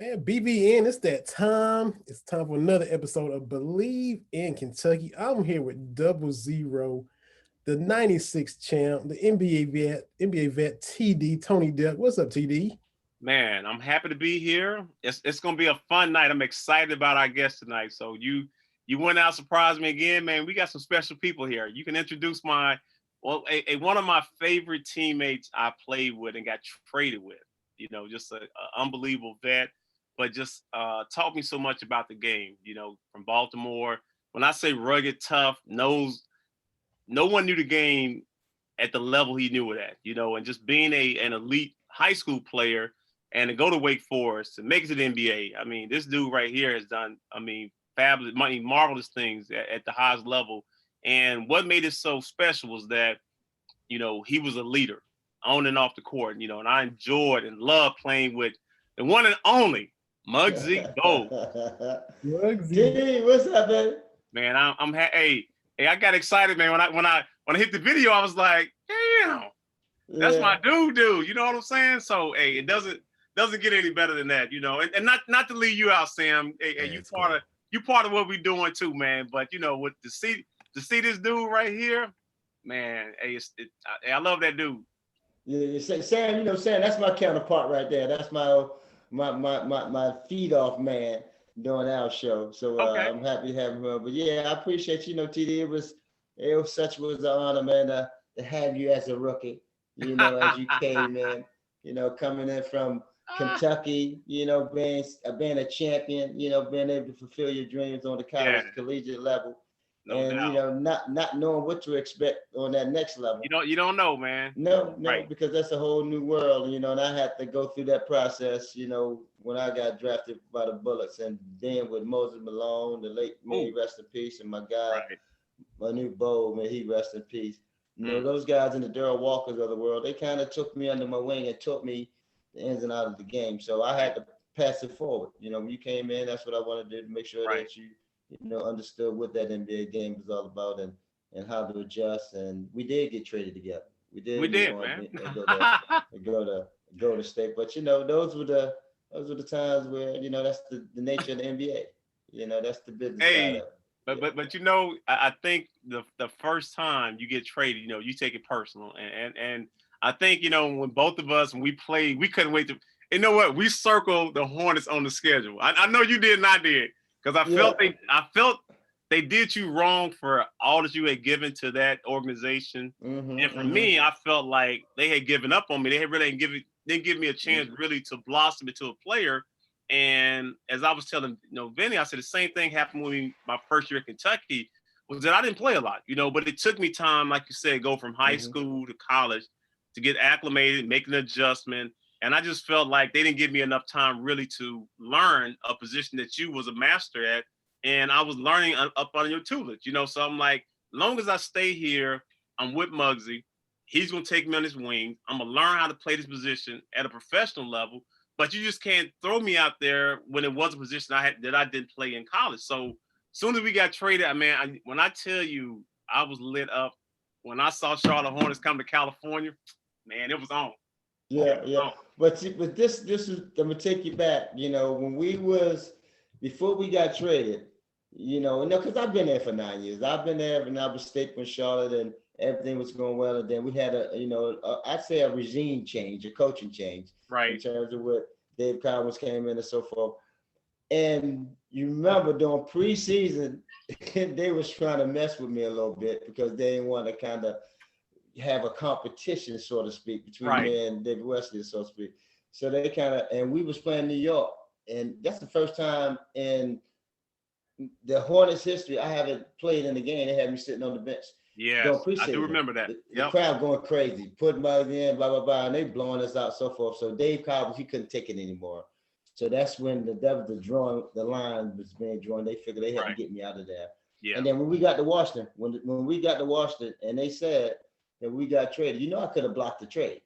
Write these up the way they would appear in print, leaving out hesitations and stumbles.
Man, BVN, it's that time. It's time for another episode of Bleav in Kentucky. I'm here with Double Zero, the 96 champ, the NBA vet TD, Tony Delk. What's up, TD? Man, I'm happy to be here. It's gonna be a fun night. I'm excited about our guest tonight. So you went out, surprised me again, man. We got some special people here. You can introduce one of my favorite teammates I played with and got traded with. Just a unbelievable vet, but just taught me so much about the game. From Baltimore. When I say rugged, tough, knows no one knew the game at the level he knew it at. And just being an elite high school player and to go to Wake Forest to make it to the NBA. I mean, this dude right here has done, fabulous, marvelous things at the highest level. And what made it so special was that, he was a leader on and off the court, and I enjoyed and loved playing with the one and only Muggsy Bogues. Muggsy, what's up, man? Man, hey, I got excited, man. When I hit the video, I was like, damn, that's my dude. You know what I'm saying? So, hey, it doesn't get any better than that, And not to leave you out, Sam. Hey, you part of what we're doing too, man. But with to see this dude right here, man. Hey, I love that dude. Yeah, Sam. Sam, that's my counterpart right there. That's my feed off man doing our show. So Okay. I'm happy to have him. But yeah, I appreciate TD. It was an honor, man, to have you as a rookie. As you came in, coming in from Kentucky, being a champion, being able to fulfill your dreams on the college collegiate level. No doubt. Not knowing what to expect on that next level. You don't know, man. No, right. Because that's a whole new world, and I had to go through that process, when I got drafted by the Bullets, and then with Moses Malone, the late, may he rest in peace, and my guy, Manu Bowe, may he rest in peace. Those guys in the Darryl Walkers of the world, they kind of took me under my wing and taught me the ins and outs of the game. So I had to pass it forward. When you came in, that's what I wanted to do, to make sure that you understood what that NBA game was all about and how to adjust. And we did get traded together. We did, man. And go to state. But those were the times where that's the nature of the NBA. That's the business side of it. But I think the first time you get traded, you take it personal, and I think when both of us, when we played, we couldn't wait to. You know what? We circled the Hornets on the schedule. I know you did, and I did, because I felt they did you wrong for all that you had given to that organization, and for me, I felt like they had given up on me. They really didn't give me a chance really to blossom into a player. And as I was telling, Vinny, I said the same thing happened with me my first year at Kentucky, was that I didn't play a lot, but it took me time, like you said, go from high school to college to get acclimated, make an adjustment. And I just felt like they didn't give me enough time really to learn a position that you was a master at. And I was learning up on your tutelage, So I'm like, as long as I stay here, I'm with Muggsy. He's going to take me on his wing. I'm going to learn how to play this position at a professional level. But you just can't throw me out there when it was a position that I didn't play in college. So as soon as we got traded, when I tell you I was lit up, when I saw Charlotte Hornets come to California, man, it was on. Yeah. But this is, I'm gonna take you back. Before we got traded, because I've been there for 9 years. I've been there, and I was staying in Charlotte, and everything was going well. And then we had I'd say a regime change, a coaching change, right, in terms of what Dave Cowens came in and so forth. And you remember during preseason, they was trying to mess with me a little bit because they didn't want to kind of have a competition, so to speak, between me and David Wesley, so to speak. So they and we was playing New York, and that's the first time in the Hornets history I haven't played in the game. They had me sitting on the bench. Yeah, I do remember that. The crowd going crazy, putting money in, blah, blah, blah, and they blowing us out, so forth. So Dave Cowens, he couldn't take it anymore. So that's when the line was being drawn. They figured they had to get me out of there. Yeah. And then when we got to Washington, when we got to Washington, and they said that we got traded, I could have blocked the trade.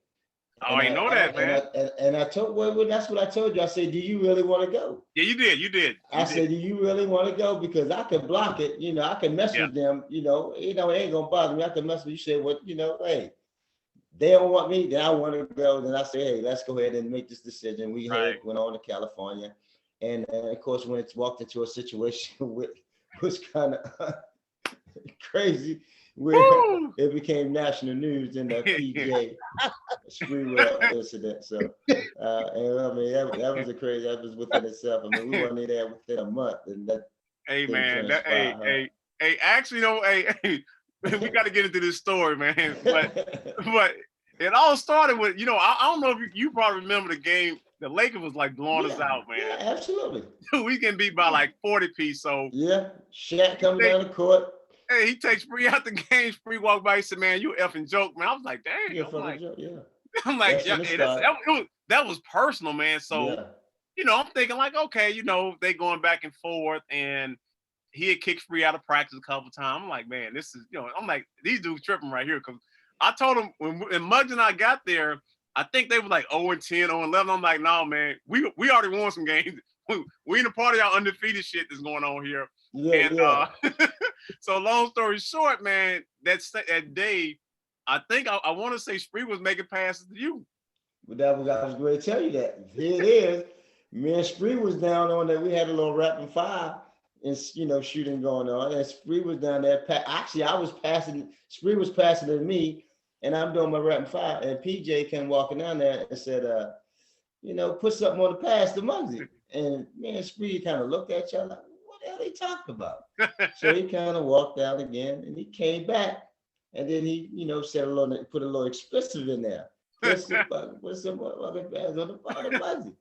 Oh, I know that, man. And I told, that's what I told you. I said, do you really want to go? Yeah, you did. I said, do you really want to go? Because I can block it. I can mess with them. It ain't gonna bother me. I can mess with you. Say, well, hey, they don't want me, then I want to go. Then I say, hey, let's go ahead and make this decision. We went on to California, and of course, when it's walked into a situation which was kind of crazy, where it became national news in the PJ Spreewell incident. So, and I mean, that was a crazy. That was within itself. I mean, we weren't there within a month, and that. Hey man, actually, hey, we got to get into this story, man. But it all started with, I don't know if you probably remember the game. The Lakers was like blowing us out, man. Yeah, absolutely. We can beat by like 40 piece. So yeah, Shaq coming down the court. Hey, he takes Spree out the game. Spree walked by. He said, "Man, you effing joke, man." I was like, "Dang." I'm like, yeah, hey, that was personal, man. So, I'm thinking like, okay, they going back and forth, and he had kicked Spree out of practice a couple times. I'm like, man, this is, I'm like, these dudes tripping right here. Because I told him when Muggs and I got there, I think they were like 0-10, 0-11. I'm like, no, man, we already won some games. We in the part of y'all undefeated shit that's going on here. So long story short, man, that day, I think I want to say Spree was making passes to you. But that was, I was going to tell you that. Here it is. Me and Spree was down on that. We had a little rapid fire and shooting going on. And Spree was down there. Actually, I was passing. Spree was passing to me, and I'm doing my rapid fire. And PJ came walking down there and said, put something on the pass to Muggsy. And me and Spree kind of looked at each other like, what the hell they talking about? So he kind of walked out again, and he came back, and then he, said put a little explicit in there. Put some motherfucking pass on the Muggsy.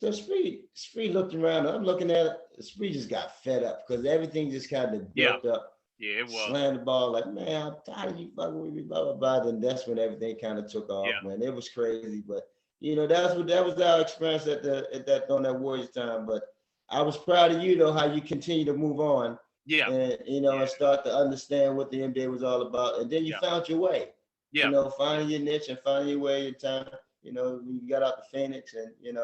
So Spree looked around. I'm looking at it. Spree just got fed up because everything just kind of built up. Yeah, it was. Slammed the ball like, man, I'm tired of you fucking with me, blah, blah, blah. And that's when everything kind of took off, man. It was crazy. But, that was our experience at that on that Warriors time. But I was proud of you, though, how you continue to move on. Yeah. And, and start to understand what the NBA was all about. And then you found your way. Yeah. Finding your niche and finding your way in time. You got out to Phoenix and, it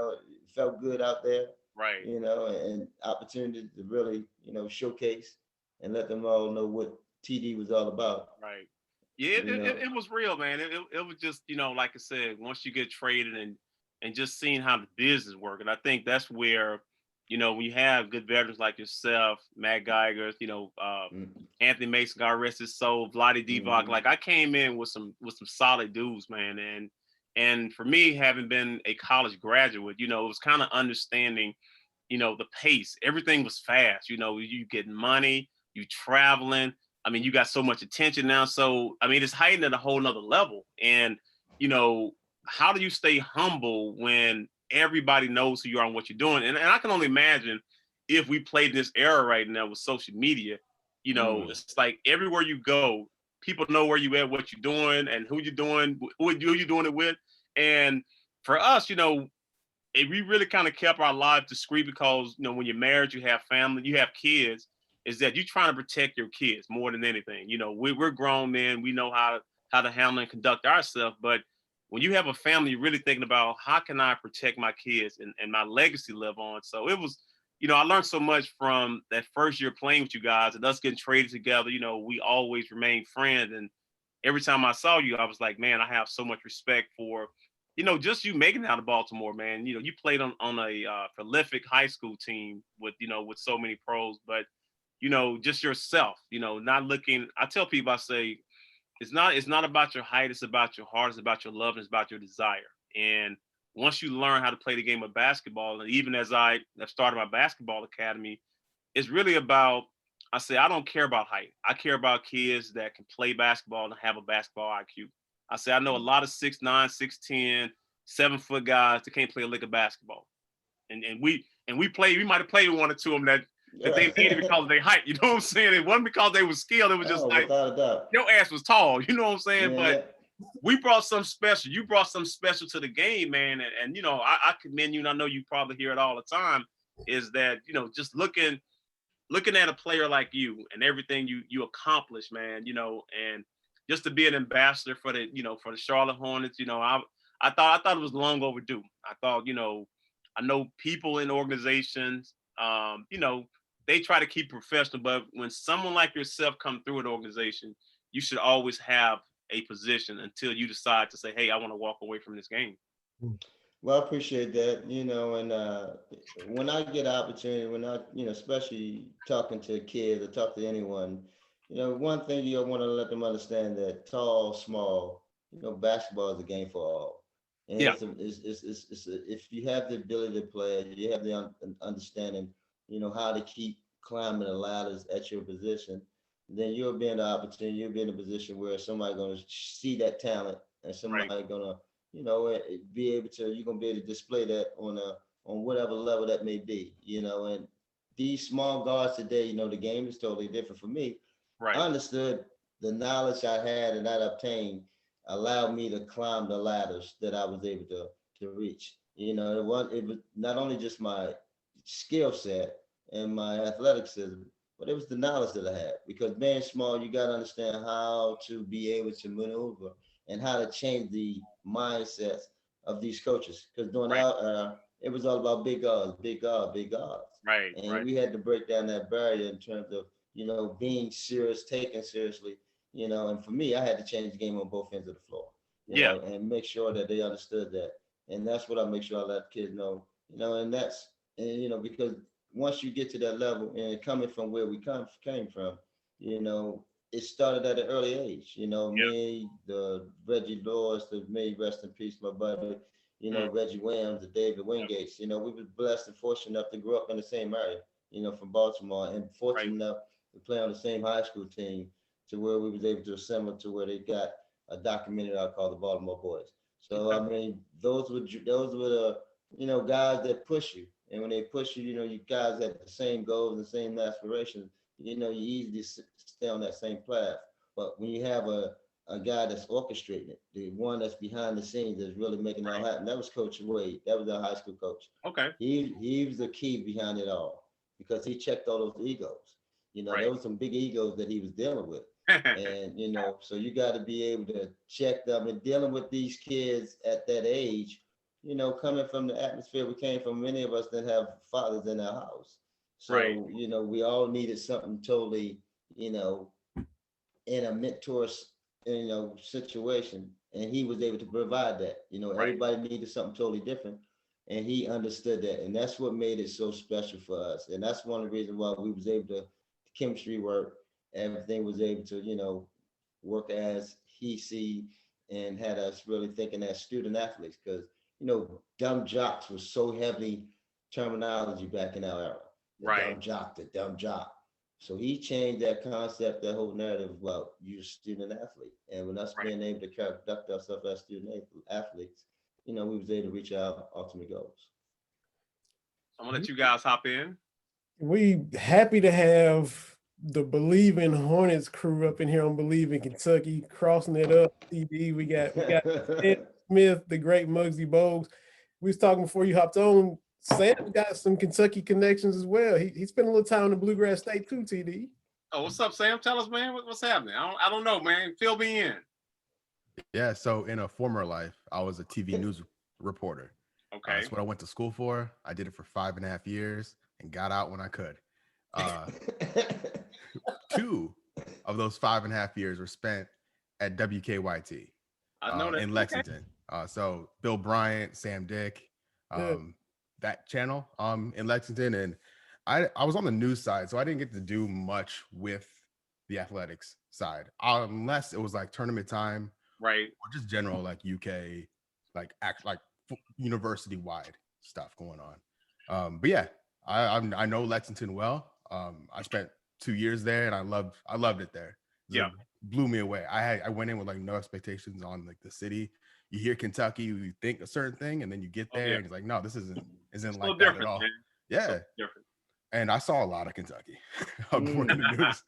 felt good out there. Right. And opportunity to really, showcase and let them all know what TD was all about. Right. Yeah, it was real, man. It was just, like I said, once you get traded and just seeing how the business works. And I think that's where, when you have good veterans like yourself, Matt Geiger, Anthony Mason, God rest his soul, Vlade Divac, like I came in with some solid dudes, man. And for me, having been a college graduate, it was kind of understanding, the pace. Everything was fast. You getting money, you traveling. I mean, you got so much attention now. So, I mean, it's heightened at a whole nother level. And, how do you stay humble when everybody knows who you are and what you're doing? And I can only imagine if we played in this era right now with social media, it's like everywhere you go, people know where you at, what you're doing, and who you're doing, who you're doing it with. And for us, we really kind of kept our lives discreet because, when you're married, you have family, you have kids, is that you're trying to protect your kids more than anything. We're grown men. We know how to handle and conduct ourselves. But when you have a family, you're really thinking about how can I protect my kids and my legacy live on. So it was, I learned so much from that first year playing with you guys and us getting traded together. We always remained friends. And every time I saw you, I was like, man, I have so much respect for, just you making it out of Baltimore, man. You played on a prolific high school team with so many pros, but, just yourself, not looking. I tell people, I say, it's not about your height. It's about your heart. It's about your love. It's about your desire. And once you learn how to play the game of basketball, and even as I have started my basketball academy, it's really about, I say, I don't care about height. I care about kids that can play basketball and have a basketball IQ. I say, I know a lot of 6'9", 6'10", 7-foot guys that can't play a lick of basketball. And we might have played with one or two of them that they made it because of their height. You know what I'm saying? It wasn't because they were skilled. It was just like, your ass was tall. You know what I'm saying? Yeah. But we brought something special. You brought something special to the game, man. And I commend you, and I know you probably hear it all the time, is that, just looking at a player like you and everything you accomplished, man, and just to be an ambassador for the Charlotte Hornets, I thought it was long overdue. I thought, I know people in organizations, they try to keep professional, but when someone like yourself come through an organization, you should always have a position until you decide to say, hey, I want to walk away from this game. Well, I appreciate that, and when I get an opportunity, when I, especially talking to kids or talk to anyone, one thing you want to let them understand that tall, small, basketball is a game for all. And Yeah. If you have the ability to play, you have the understanding, how to keep climbing the ladders at your position, then you'll be in the opportunity, you'll be in a position where somebody's going to see that talent and somebody going to be able to, you're gonna be able to display that on whatever level that may be, and these small guards today, the game is totally different for me. Right. I understood the knowledge I had and that I obtained allowed me to climb the ladders that I was able to reach. It was not only just my skill set and my athleticism, but it was the knowledge that I had. Because being small, you got to understand how to be able to maneuver and how to change the mindsets of these coaches. Because during our era, it was all about big guards, big guards, big guards. Right. And we had to break down that barrier in terms of, being serious, taken seriously, and for me, I had to change the game on both ends of the floor, and make sure that they understood that. And that's what I make sure I let kids know, because once you get to that level and coming from where we came from, it started at an early age. Me, the Reggie Lawrence, the may rest in peace, my buddy, Reggie Williams, the David Wingates. We were blessed and fortunate enough to grow up in the same area, from Baltimore, and fortunate enough to play on the same high school team to where we was able to assemble to where they got a documentary out called the Baltimore Boys. So I mean, those were the guys that push you, and when they push you, you guys have the same goals and the same aspirations. You easily stay on that same path. But when you have a guy that's orchestrating it, the one that's behind the scenes that's really making it all happen, that was Coach Wade. That was our high school coach. Okay. He was the key behind it all because he checked all those egos. There was some big egos that he was dealing with. And so you got to be able to check them, and dealing with these kids at that age, coming from the atmosphere we came from, many of us didn't have fathers in our house. So, we all needed something totally, in a mentor, situation. And he was able to provide that. Everybody needed something totally different. And he understood that. And that's what made it so special for us. And that's one of the reasons why we was able to, chemistry work, everything was able to, work as he see, and had us really thinking as student athletes. Because, dumb jocks was so heavy terminology back in our era. The dumb jock. So he changed that concept, that whole narrative about you student athlete. And when us being able to conduct ourselves as student athletes, we was able to reach our ultimate goals. I'm gonna let you guys hop in. We happy to have the Bleav In Hornets crew up in here on Bleav In Kentucky, crossing it up. TD, we got Smith, the great Muggsy Bogues. We was talking before you hopped on. Sam got some Kentucky connections as well. He spent a little time in the Bluegrass State too, TD. Oh, what's up, Sam? Tell us, man, what's happening? I don't know, man. Fill me in. Yeah, so in a former life, I was a TV news reporter. Okay. That's what I went to school for. I did it for 5.5 years and got out when I could. 2 of those 5.5 years were spent at WKYT in Lexington. So Bill Bryant, Sam Dick, that channel in Lexington. And I was on the news side, so I didn't get to do much with the athletics side, unless it was like tournament time, right, or just general like UK, like university wide stuff going on. But yeah, I know Lexington well. I spent 2 years there, and I loved it there. It blew me away. I went in with like no expectations on like the city. You hear Kentucky, you think a certain thing, and then you get there, and it's like, no, this isn't like that at all. Man. Yeah, so different. And I saw a lot of Kentucky according to the news,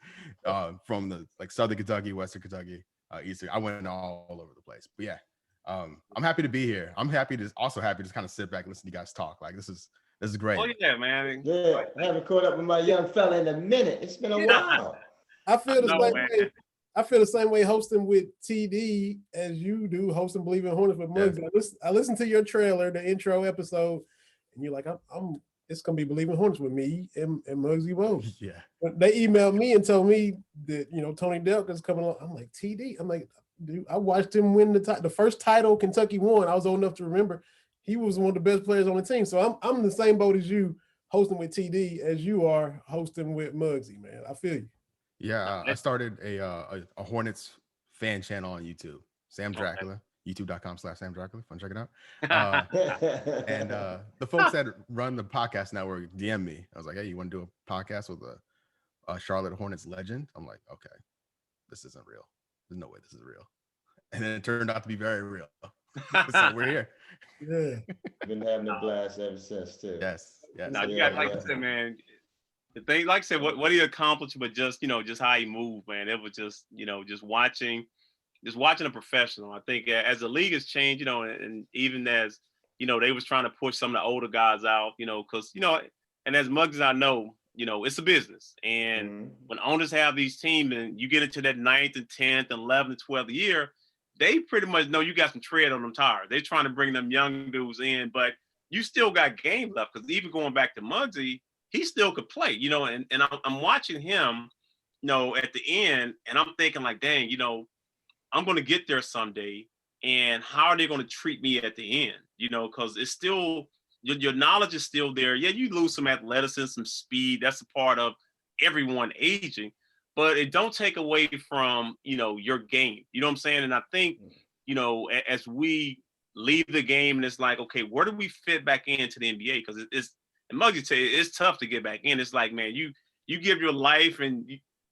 from the like Southern Kentucky, Western Kentucky, Eastern. I went all over the place. But yeah, I'm happy to be here. I'm also happy to just kind of sit back and listen to you guys talk. Like this is great. Oh yeah, man. Yeah, I haven't caught up with my young fella in a minute. It's been a while. I feel the same way. I feel the same way hosting with TD as you do hosting Bleav In Hornets with Muggsy. Yeah. I listened to your trailer, the intro episode, and you're like, it's gonna be Bleav In Hornets with me and Muggsy Bogues. Yeah. They emailed me and told me that Tony Delk is coming along. I'm like, TD. I'm like, Dude, I watched him win the first title Kentucky won. I was old enough to remember. He was one of the best players on the team. So I'm in the same boat as you, hosting with TD, as you are hosting with Muggsy, man. I feel you. Yeah, I started a Hornets fan channel on YouTube. Sam Dracula, youtube.com/Sam Dracula. Fun, check it out. And the folks that run the podcast network DM me. I was like, hey, you want to do a podcast with a Charlotte Hornets legend? I'm like, okay, this isn't real. There's no way this is real. And then it turned out to be very real. So we're here. Yeah. Been having a blast ever since too. Yes. No, you got, like I said, man. The thing, like I said, what he accomplished, but just just how he moved, man. It was just just watching a professional. I think as the league has changed, and even as they was trying to push some of the older guys out, because and as much as I know, it's a business, and when owners have these teams, and you get into that 9th and 10th and 11th and 12th year, they pretty much know you got some tread on them tires. They're trying to bring them young dudes in, but you still got game left, because even going back to Muggsy, he still could play, and I'm watching him, at the end, and I'm thinking like, dang, I'm going to get there someday, and how are they going to treat me at the end? Because it's still, your knowledge is still there. Yeah, you lose some athleticism, some speed. That's a part of everyone aging, but it don't take away from, your game. You know what I'm saying? And I think, as we leave the game, and it's like, okay, where do we fit back into the NBA? Because it's, and Muggsy tell you, it's tough to get back in. It's like, man, you give your life and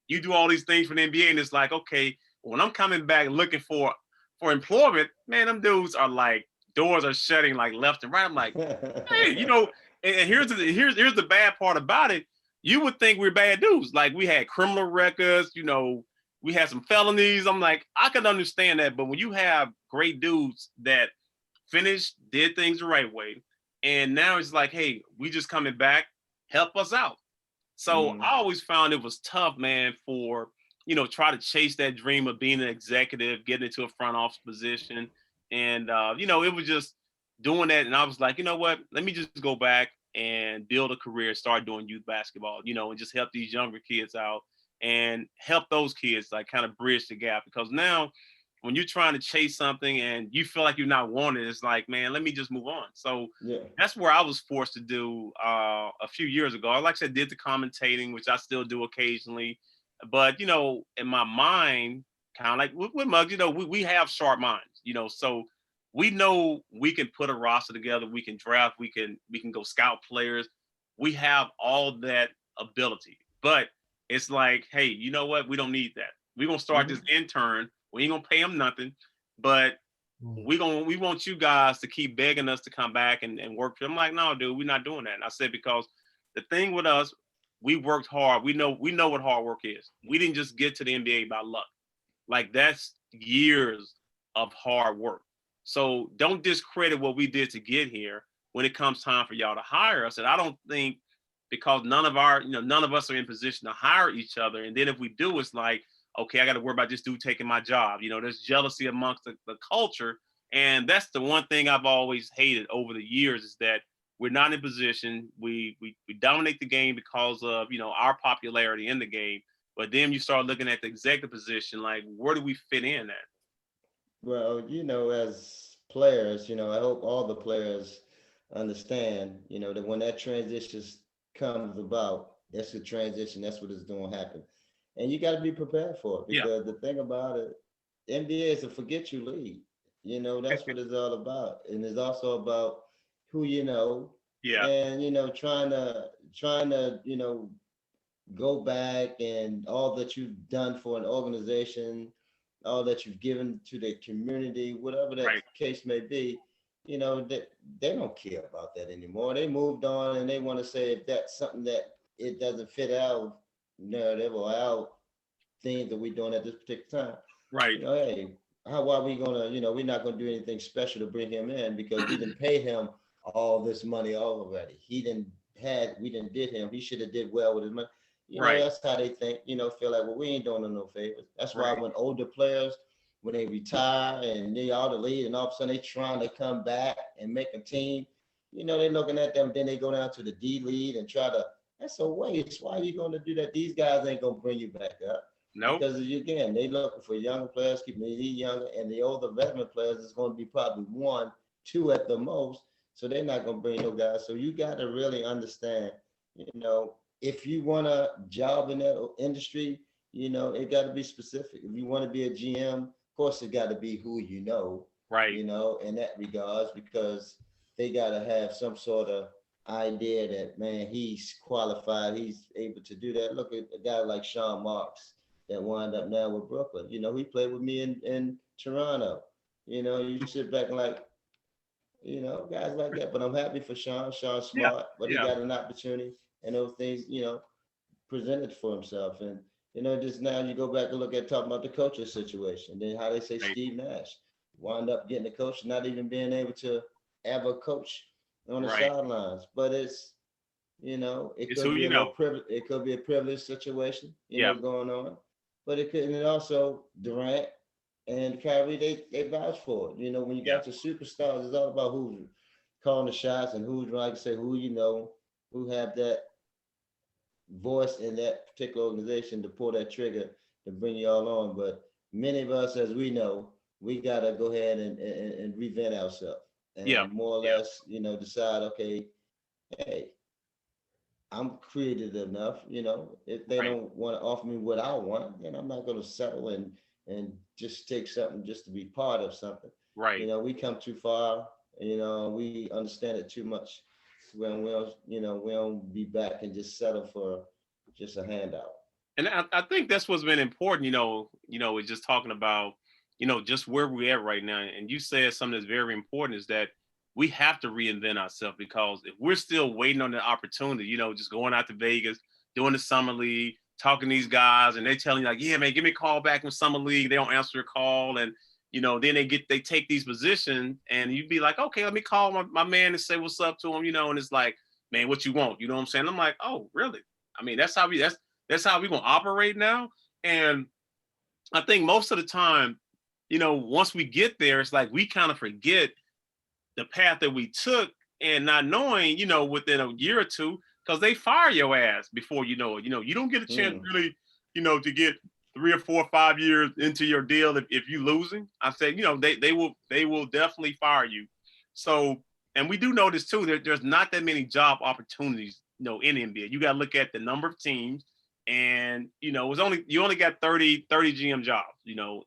you do all these things for the NBA, and it's like, okay, when I'm coming back looking for employment, man, them dudes are like, doors are shutting like left and right. I'm like, hey, and here's the bad part about it. You would think we're bad dudes. Like, we had criminal records, we had some felonies. I'm like, I can understand that, but when you have great dudes that finished, did things the right way, and now it's like, hey, we just coming back, help us out. So I always found it was tough, man, for try to chase that dream of being an executive, getting into a front office position. And, it was just doing that. And I was like, you know what, let me just go back and build a career, start doing youth basketball, and just help these younger kids out and help those kids like kind of bridge the gap. Because now when you're trying to chase something and you feel like you're not wanted, it's like, man, let me just move on. So that's where I was forced to do a few years ago. Like I said, did the commentating, which I still do occasionally. But, in my mind, kind of like with Muggs, we have sharp minds, so we know we can put a roster together, we can draft, we can go scout players. We have all that ability. But it's like, hey, you know what? We don't need that. We're going to start this intern. We ain't going to pay him nothing. But we want you guys to keep begging us to come back and work. I'm like, no, dude, we're not doing that. And I said, because the thing with us, we worked hard. We know what hard work is. We didn't just get to the NBA by luck. Like, that's years of hard work. So don't discredit what we did to get here when it comes time for y'all to hire us. And I don't think, because none of us are in position to hire each other. And then if we do, it's like, okay, I got to worry about this dude taking my job. There's jealousy amongst the culture. And that's the one thing I've always hated over the years, is that we're not in position. We dominate the game because of, our popularity in the game. But then you start looking at the executive position, like, where do we fit in at? Well, as players, I hope all the players understand, that when that transition comes about, that's the transition. That's what is going to happen. And you got to be prepared for it, because the thing about it, NBA is a forget you league. That's what it's all about. And it's also about who you know. Yeah. And trying to go back and all that you've done for an organization, all that you've given to the community, whatever that case may be, that they don't care about that anymore. They moved on, and they want to say, if that's something that it doesn't fit our narrative or our things that we're doing at this particular time. Right. Hey, how are we gonna, we're not gonna do anything special to bring him in, because we didn't pay him all this money already. We didn't did him. He should have did well with his money. That's how they think, feel like, well, we ain't doing them no favors. That's why when older players, when they retire and they out the lead, and all of a sudden they trying to come back and make a team, they looking at them, then they go down to the D lead and try to, that's a waste. Why are you going to do that? These guys ain't going to bring you back up. Nope. Because again, they looking for younger players, keeping the younger, and the older veteran players is going to be probably 1, 2 at the most. So they're not going to bring no guys. So you got to really understand, if you want a job in that industry, it got to be specific. If you want to be a GM, of course, it got to be who Right. in that regards, because they got to have some sort of idea that, man, he's qualified, he's able to do that. Look at a guy like Sean Marks that wound up now with Brooklyn. He played with me in Toronto. You sit back and like, guys like that. But I'm happy for Sean. Sean's Yeah. smart, but he Yeah. got an opportunity and those things, presented for himself. And just now you go back and look at talking about the coaching situation. Then how they say Right. Steve Nash wound up getting a coach, not even being able to ever coach on the Right. sidelines. But it It's could who be you a little know. privilege. It could be a privileged situation, Yeah. going on. But it could, and it also Durant and Kyrie, they vouch for it. When you Yeah. got your superstars, it's all about who's calling the shots and who's like to say who have that voice in that particular organization to pull that trigger to bring you all on. But many of us, as we know, we gotta go ahead and reinvent ourselves Yeah. and more or Yeah. less, decide, okay, hey, I'm creative enough, if they Right. don't want to offer me what I want, then I'm not gonna settle and just take something just to be part of something. Right. We come too far, we understand it too much when we don't be back and just settle for just a handout. And I think that's what's been important, is just talking about, just where we're at right now. And you said something that's very important is that we have to reinvent ourselves, because if we're still waiting on the opportunity, just going out to Vegas, doing the summer league, talking to these guys, and they telling you like, yeah, man, give me a call back in summer league. They don't answer your call. And, then they take these positions, and you'd be like, okay, let me call my man and say what's up to him, and it's like, man, what you want? You know what I'm saying? I'm like, oh, really? I mean, that's how we're gonna operate now. And I think most of the time, once we get there, it's like we kind of forget the path that we took, and not knowing, within a year or two, because they fire your ass before you know it. You don't get a chance Mm. really, to get 3 or 4 or 5 years into your deal if you losing. I say, they will definitely fire you. So, and we do know this too. There's not that many job opportunities, in NBA. You got to look at the number of teams, and you only got 30 GM jobs,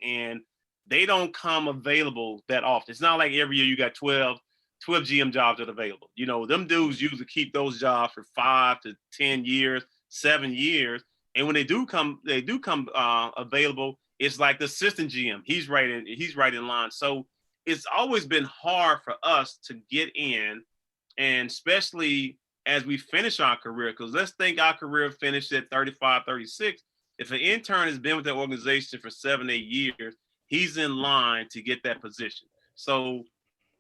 and they don't come available that often. It's not like every year you got 12 GM jobs that are available. Them dudes usually keep those jobs for 5 to 10 years, 7 years. And when they do come available, it's like the assistant GM. He's right in line. So it's always been hard for us to get in, and especially as we finish our career, because let's think our career finished at 35, 36. If an intern has been with that organization for 7, 8 years, he's in line to get that position. So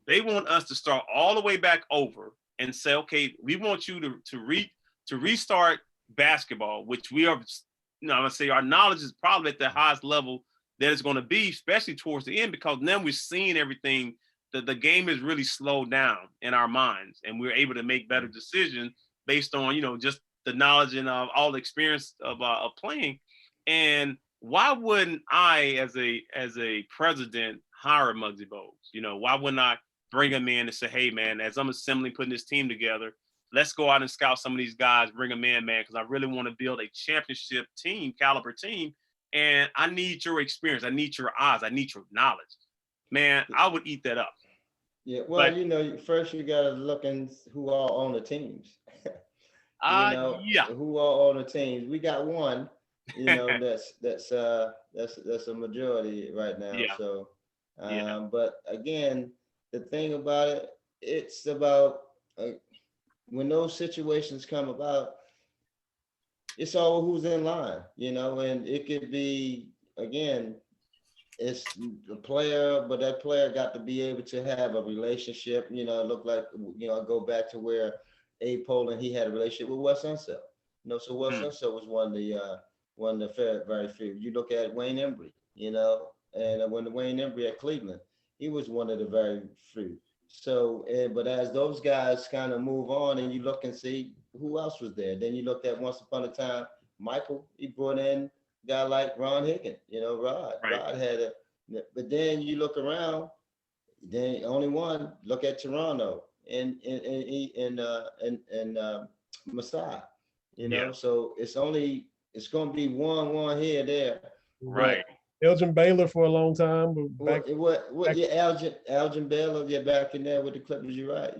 they want us to start all the way back over and say, okay, we want you to restart basketball, which we are. I'm gonna say our knowledge is probably at the highest level that it's going to be, especially towards the end, because now we're seeing everything. The game is really slowed down in our minds, and we're able to make better decisions based on just the knowledge and all the experience of playing. And why wouldn't I, as a president, hire Muggsy Bogues? Why wouldn't I bring him in and say, hey, man, as I'm assembling, putting this team together, let's go out and scout some of these guys, bring them in, man, because I really want to build a championship team, caliber team. And I need your experience. I need your eyes. I need your knowledge. Man, I would eat that up. Yeah, But well, first you gotta look in who all on the teams. yeah. Who all on the teams. We got one, that's a majority right now. Yeah. So, Yeah. but again, the thing about it, it's about when those situations come about, it's all who's in line, and it could be again, it's the player, but that player got to be able to have a relationship. Look like I go back to where A. Poland, he had a relationship with Wes Unseld. So Wes Unseld was one of the very few. You look at Wayne Embry, and when Wayne Embry at Cleveland, he was one of the very few. So, but as those guys kind of move on, and you look and see who else was there, then you looked at once upon a time, Michael, he brought in guy like Ron Higgins, Rod. Right. Rod had a, but then you look around, then only one. Look at Toronto and Masai, Yeah. So it's going to be one here there. Right. Elgin Baylor for a long time, but Elgin Baylor, back in there with the Clippers. You're right,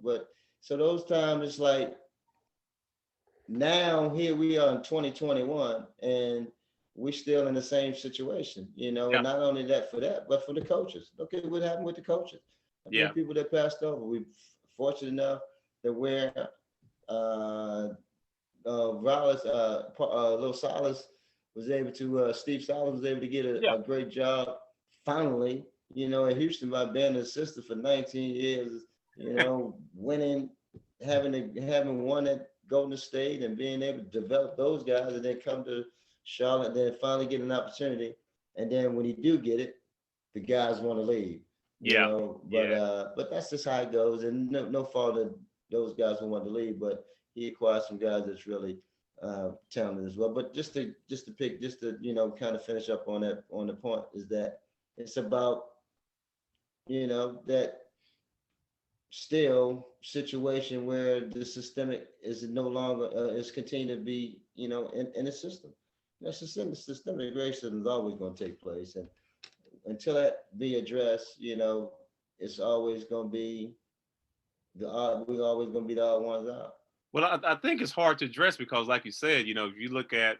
But so those times it's like now here we are in 2021 and we're still in the same situation, And not only that, but for the coaches. Look at what happened with the coaches. Yeah. People that passed over. We fortunate enough that where Little Silas was able to, Steve Silas was able to get a great job finally, at Houston by being an assistant for 19 years, winning, having won at Golden State and being able to develop those guys and then come to Charlotte, then finally get an opportunity. And then when you do get it, the guys want to leave. But that's just how it goes. And no fault of those guys who want to leave, but he acquired some guys that's really talented as well. But just to kind of finish up on the point is that it's about, that still situation where the systemic is no longer is continuing to be, in the system. That's the systemic racism is always going to take place, and until that be addressed, it's always going to be we're always going to be the odd ones out. Well, I think it's hard to address because, like you said, if you look at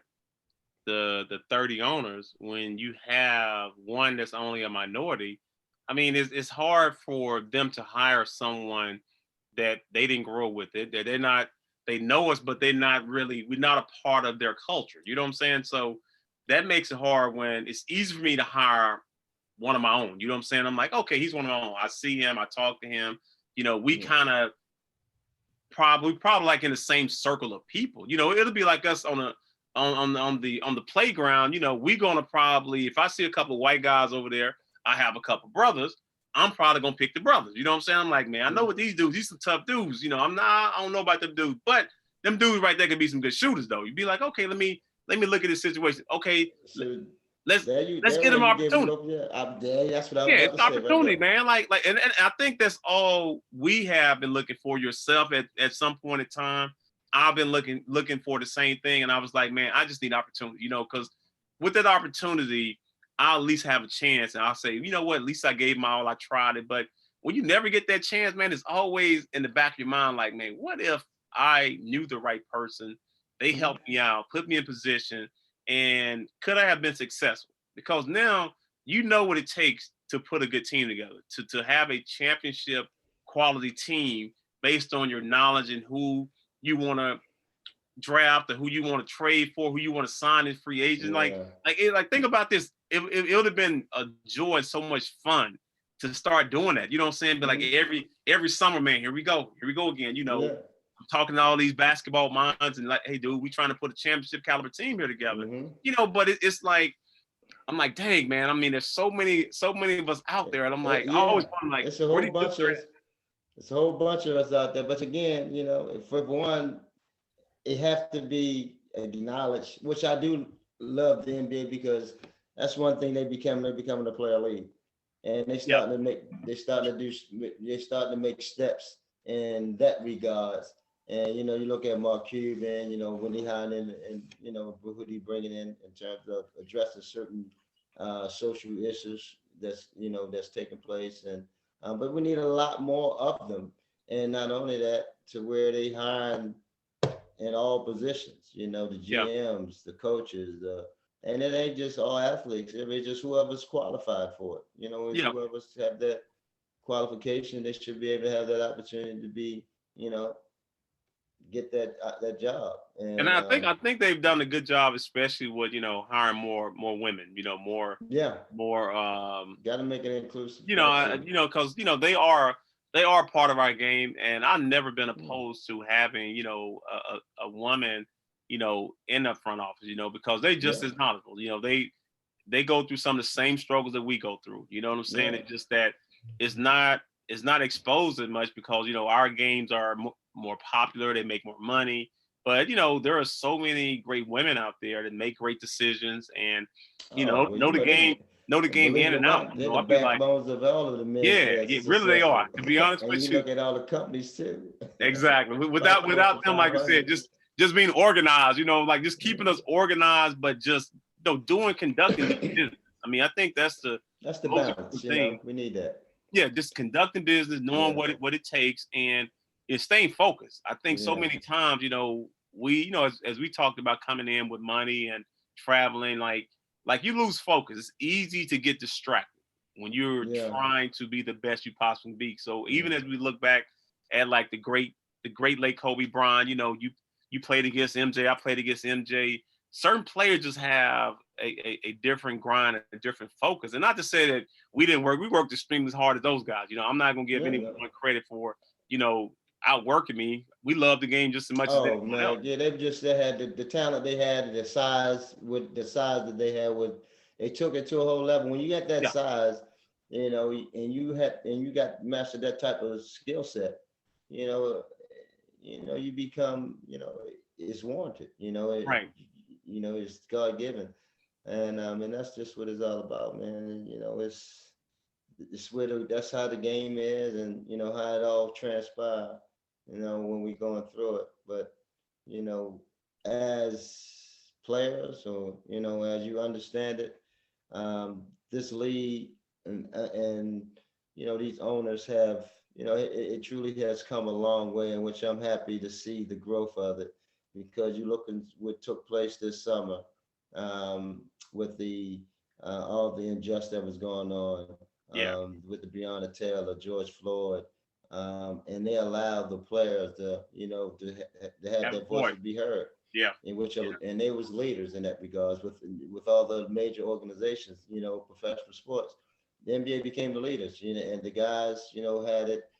the 30 owners, when you have one that's only a minority, I mean, it's hard for them to hire someone that they didn't grow with it, that they know us, but we're not a part of their culture. You know what I'm saying? So that makes it hard when it's easy for me to hire one of my own. You know what I'm saying? I'm like, okay, he's one of my own. I see him, I talk to him. We kind of probably like in the same circle of people. It'll be like us on the playground. We gonna probably, if I see a couple of white guys over there, I have a couple brothers, I'm probably gonna pick the brothers. You know what I'm saying? I'm like, man, I know what these dudes, these some tough dudes. I don't know about them dudes, but them dudes right there could be some good shooters though. You'd be like, okay, let me look at this situation. Okay, let's get them opportunity. That's what I was it's opportunity, right, man. Like, and I think that's all we have been looking for. Yourself at some point in time, I've been looking for the same thing, and I was like, man, I just need opportunity, because with that opportunity, I'll at least have a chance, and I'll say, you know what, at least I gave my all, I tried it. But when you never get that chance, man, it's always in the back of your mind, like, man, what if I knew the right person, they helped me out, put me in position, and could I have been successful? Because now you know what it takes to put a good team together, to have a championship quality team based on your knowledge and who you want to draft, or who you want to trade for, who you want to sign as free agent. Yeah. Like think about this. It would have been a joy and so much fun to start doing that. You know what I'm saying? But like every summer, man, here we go again. I'm talking to all these basketball minds and like, hey, dude, we trying to put a championship caliber team here together. But it's like, I'm like, dang, man. I mean, there's so many of us out there, and I'm like, I always wonder, like, it's a whole bunch of us out there. But again, for one, it has to be acknowledged, which I do love the NBA because that's one thing they're becoming a player league, and they starting to make steps in that regards. And you look at Mark Cuban, when he hired in, and who he bringing in terms of addressing certain social issues that's taking place, and but we need a lot more of them, and not only that, to where they hiring in all positions, the GMs, the coaches, and it ain't just all athletes. It's just whoever's qualified for it. Whoever's have that qualification, they should be able to have that opportunity to be, get that job. And I think they've done a good job, especially with hiring more women. More. Got to make it inclusive. Because they are part of our game, and I've never been opposed to having a woman in the front office. Because they just as knowledgeable. They go through some of the same struggles that we go through. You know what I'm saying? It's just that it's not exposed as much because our games are more popular. They make more money. But there are so many great women out there that make great decisions and Oh, well, know the game believe in it or and out. not, they're the I'll be like, backbones of all of the men's yeah, that's yeah, really they are. successful. To be honest And with you you, look at all the companies too. exactly. Like Without Fortune them, like I said, 500. just being organized. Like just keeping us organized, but just conducting the business. I mean, I think that's the That's the most balance, important thing. we need that. Yeah, just conducting business, knowing Yeah. what it takes, and staying focused. I think so Yeah. many times, we, as we talked about coming in with money and traveling, like you lose focus. It's easy to get distracted when you're Yeah. trying to be the best you possibly be. So even Yeah. as we look back at like the great late Kobe Bryant, you played against MJ, I played against MJ. Certain players just have a different grind, a different focus. And not to say that we didn't work, we worked extremely as hard as those guys. I'm not gonna give Yeah, anyone no. credit for, outworking me. We love the game just as much as Oh anyone else. man, yeah, they had the talent they had, the size with the size that they had with they took it to a whole level. When you get that Yeah. size, and you got mastered that type of skill set, you know, you become, it's warranted, Right. it's God given. And that's just what it's all about, man. And, that's how the game is, and how it all transpires, when we're going through it. But you know, as players, or as you understand it, this league and these owners have, it truly has come a long way, in which I'm happy to see the growth of it, because you look at what took place this summer, with the all the injustice that was going on, Yeah. with the Breonna Taylor, George Floyd, and they allowed the players to, to have Have their a voice. voices be heard, Yeah. in which Yeah. and they was leaders in that regards, with all the major organizations, professional sports. The NBA became the leaders, and the guys, had it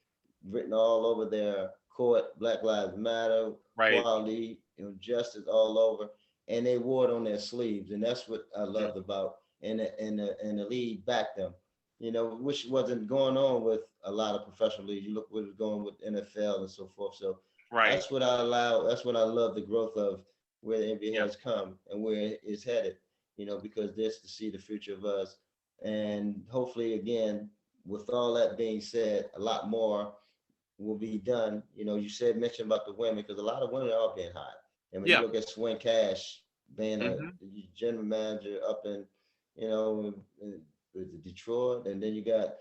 written all over their court: Black Lives Matter, Right. equality, justice all over, and they wore it on their sleeves, and that's what I loved about. And the league backed them, which wasn't going on with a lot of professional leagues. You look what was going with NFL and so forth. So Right. that's what I love, the growth of where the NBA Yeah. has come and where it's headed, because this to see the future of us. And hopefully, again, with all that being said, a lot more will be done. You mentioned about the women, because a lot of women are being hired. And when you Yeah. look at Swin Cash being a Mhm. general manager up in, with Detroit, and then you got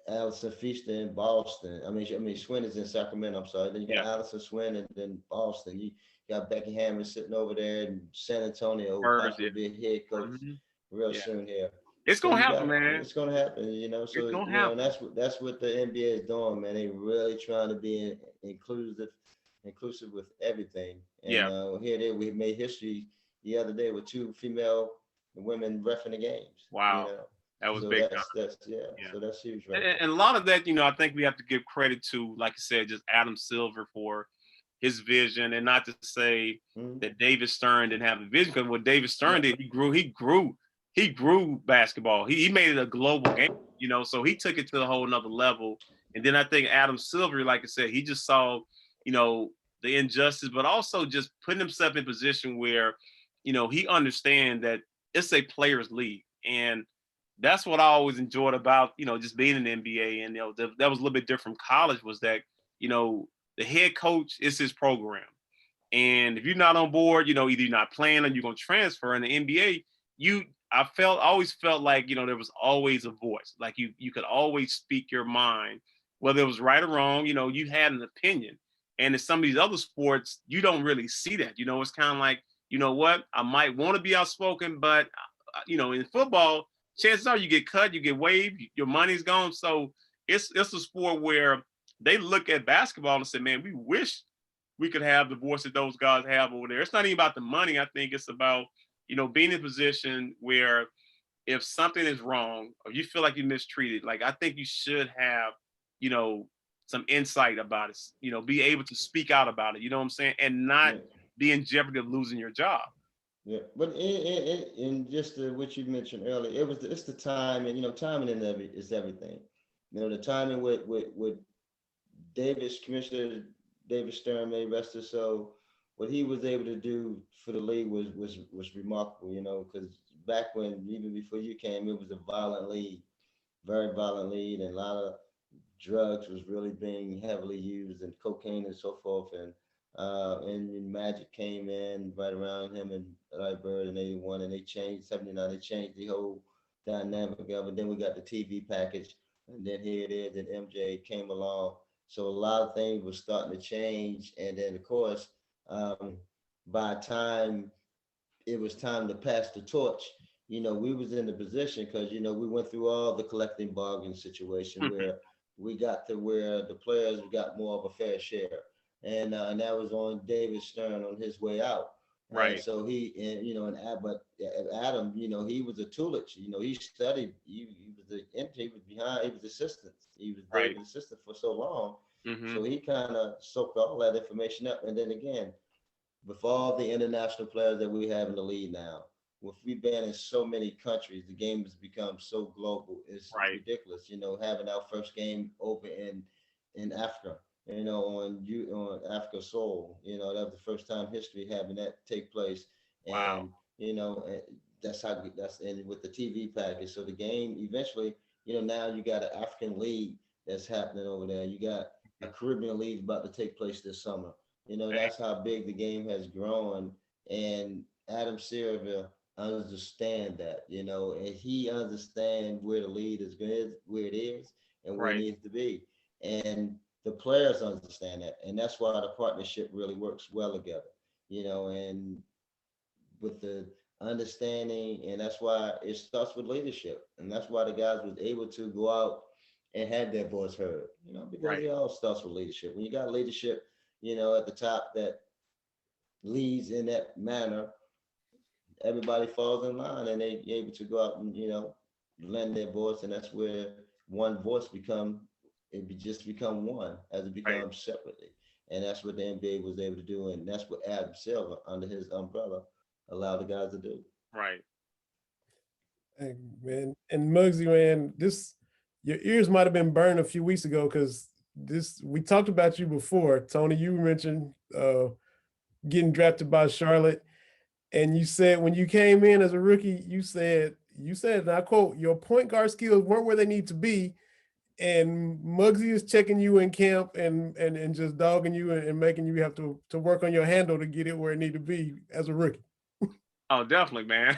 Allison Feaster in Boston. I mean, Swin is in Sacramento. I'm sorry. Then you got Yeah. Allison Swin in Boston. You got Becky Hammond sitting over there in San Antonio, who Birds, possibly yeah. be a head coach Mhm. real Yeah. soon here. It's So gonna you happen, got man. it's gonna happen, It's So gonna and happen. that's what the NBA is doing, man. They really trying to be inclusive with everything. And Yeah. we made history the other day with two female women reffing the games. Wow. That was So big time. that's yeah. Yeah. So that's huge right And a lot of that, I think we have to give credit to, like I said, just Adam Silver for his vision, and not to say there. Mhm. that David Stern didn't have a vision, because what David Stern Yeah. did, he grew basketball. He made it a global game, so he took it to a whole nother level. And then I think Adam Silver, like I said, he just saw, the injustice, but also just putting himself in a position where, he understands that it's a players' league. And that's what I always enjoyed about, just being in the NBA. And, that was a little bit different from college, was that, the head coach is his program. And if you're not on board, either you're not playing or you're going to transfer. In the NBA, always felt like, there was always a voice. Like you could always speak your mind, whether it was right or wrong, you had an opinion. And in some of these other sports, you don't really see that. It's kind of like, what, I might want to be outspoken, but, in football, chances are you get cut, you get waived, your money's gone. So it's a sport where they look at basketball and say, man, we wish we could have the voice that those guys have over there. It's not even about the money. I think it's about, being in a position where if something is wrong or you feel like you're mistreated, like I think you should have, you know, some insight about it, be able to speak out about it, you know what I'm saying? And not Yeah. be in jeopardy of losing your job. Yeah, but in just what you mentioned earlier, it's the time, and timing is everything. The timing with Davis, Commissioner David Stern, may rest his soul, what he was able to do for the league was remarkable, you know, because back when, even before you came, it was a violent league, very violent league, and a lot of drugs was really being heavily used, and cocaine and so forth. And Magic came in right around him and Larry Bird in '81, and they changed '79. They changed the whole dynamic of it. Then we got the TV package, and then here it is, and MJ came along. So a lot of things were starting to change, and then of course, um, by the time it was time to pass the torch, you know, we was in the position because, you know, we went through all the collecting bargain situation where we got to where the players got more of a fair share. And that was on David Stern on his way out. And Right. so you know, but Adam, you know, he was a Tulich. You know, he studied. He was behind. He was assistant. He was Right. David's assistant for so long. Mm-hmm. So he kind of soaked all that information up. And then again, with all the international players that we have in the league now, with we been in so many countries, the game has become so global. It's Right. ridiculous. You know, having our first game over in Africa, you know, on Africa soil. You know, that was the first time history having that take place. Wow. And you know, that's and with the TV package. So the game eventually, you know, now you got an African league that's happening over there. You got a Caribbean league about to take place this summer. You know, Okay. that's how big the game has grown. And Adam Silver understand that, you know, and he understands where the lead is good, where it is, and where it Right. needs to be. And the players understand that. And that's why the partnership really works well together, you know, and with the understanding, and that's why it starts with leadership. And that's why the guys was able to go out and have their voice heard, you know, because Right. it all starts with leadership. When you got leadership, you know, at the top that leads in that manner, everybody falls in line and they able to go out and, you know, lend their voice. And that's where one voice just become one as it Right. becomes separately. And that's what the NBA was able to do. And that's what Adam Silver under his umbrella allowed the guys to do. Right. Hey, man, and Muggsy, man, this your ears might have been burned a few weeks ago because this we talked about you before. Tony, you mentioned getting drafted by Charlotte, and you said when you came in as a rookie, you said, and I quote, your point guard skills weren't where they need to be, and Muggsy is checking you in camp and just dogging you and making you have to work on your handle to get it where it need to be as a rookie. Oh, definitely, man.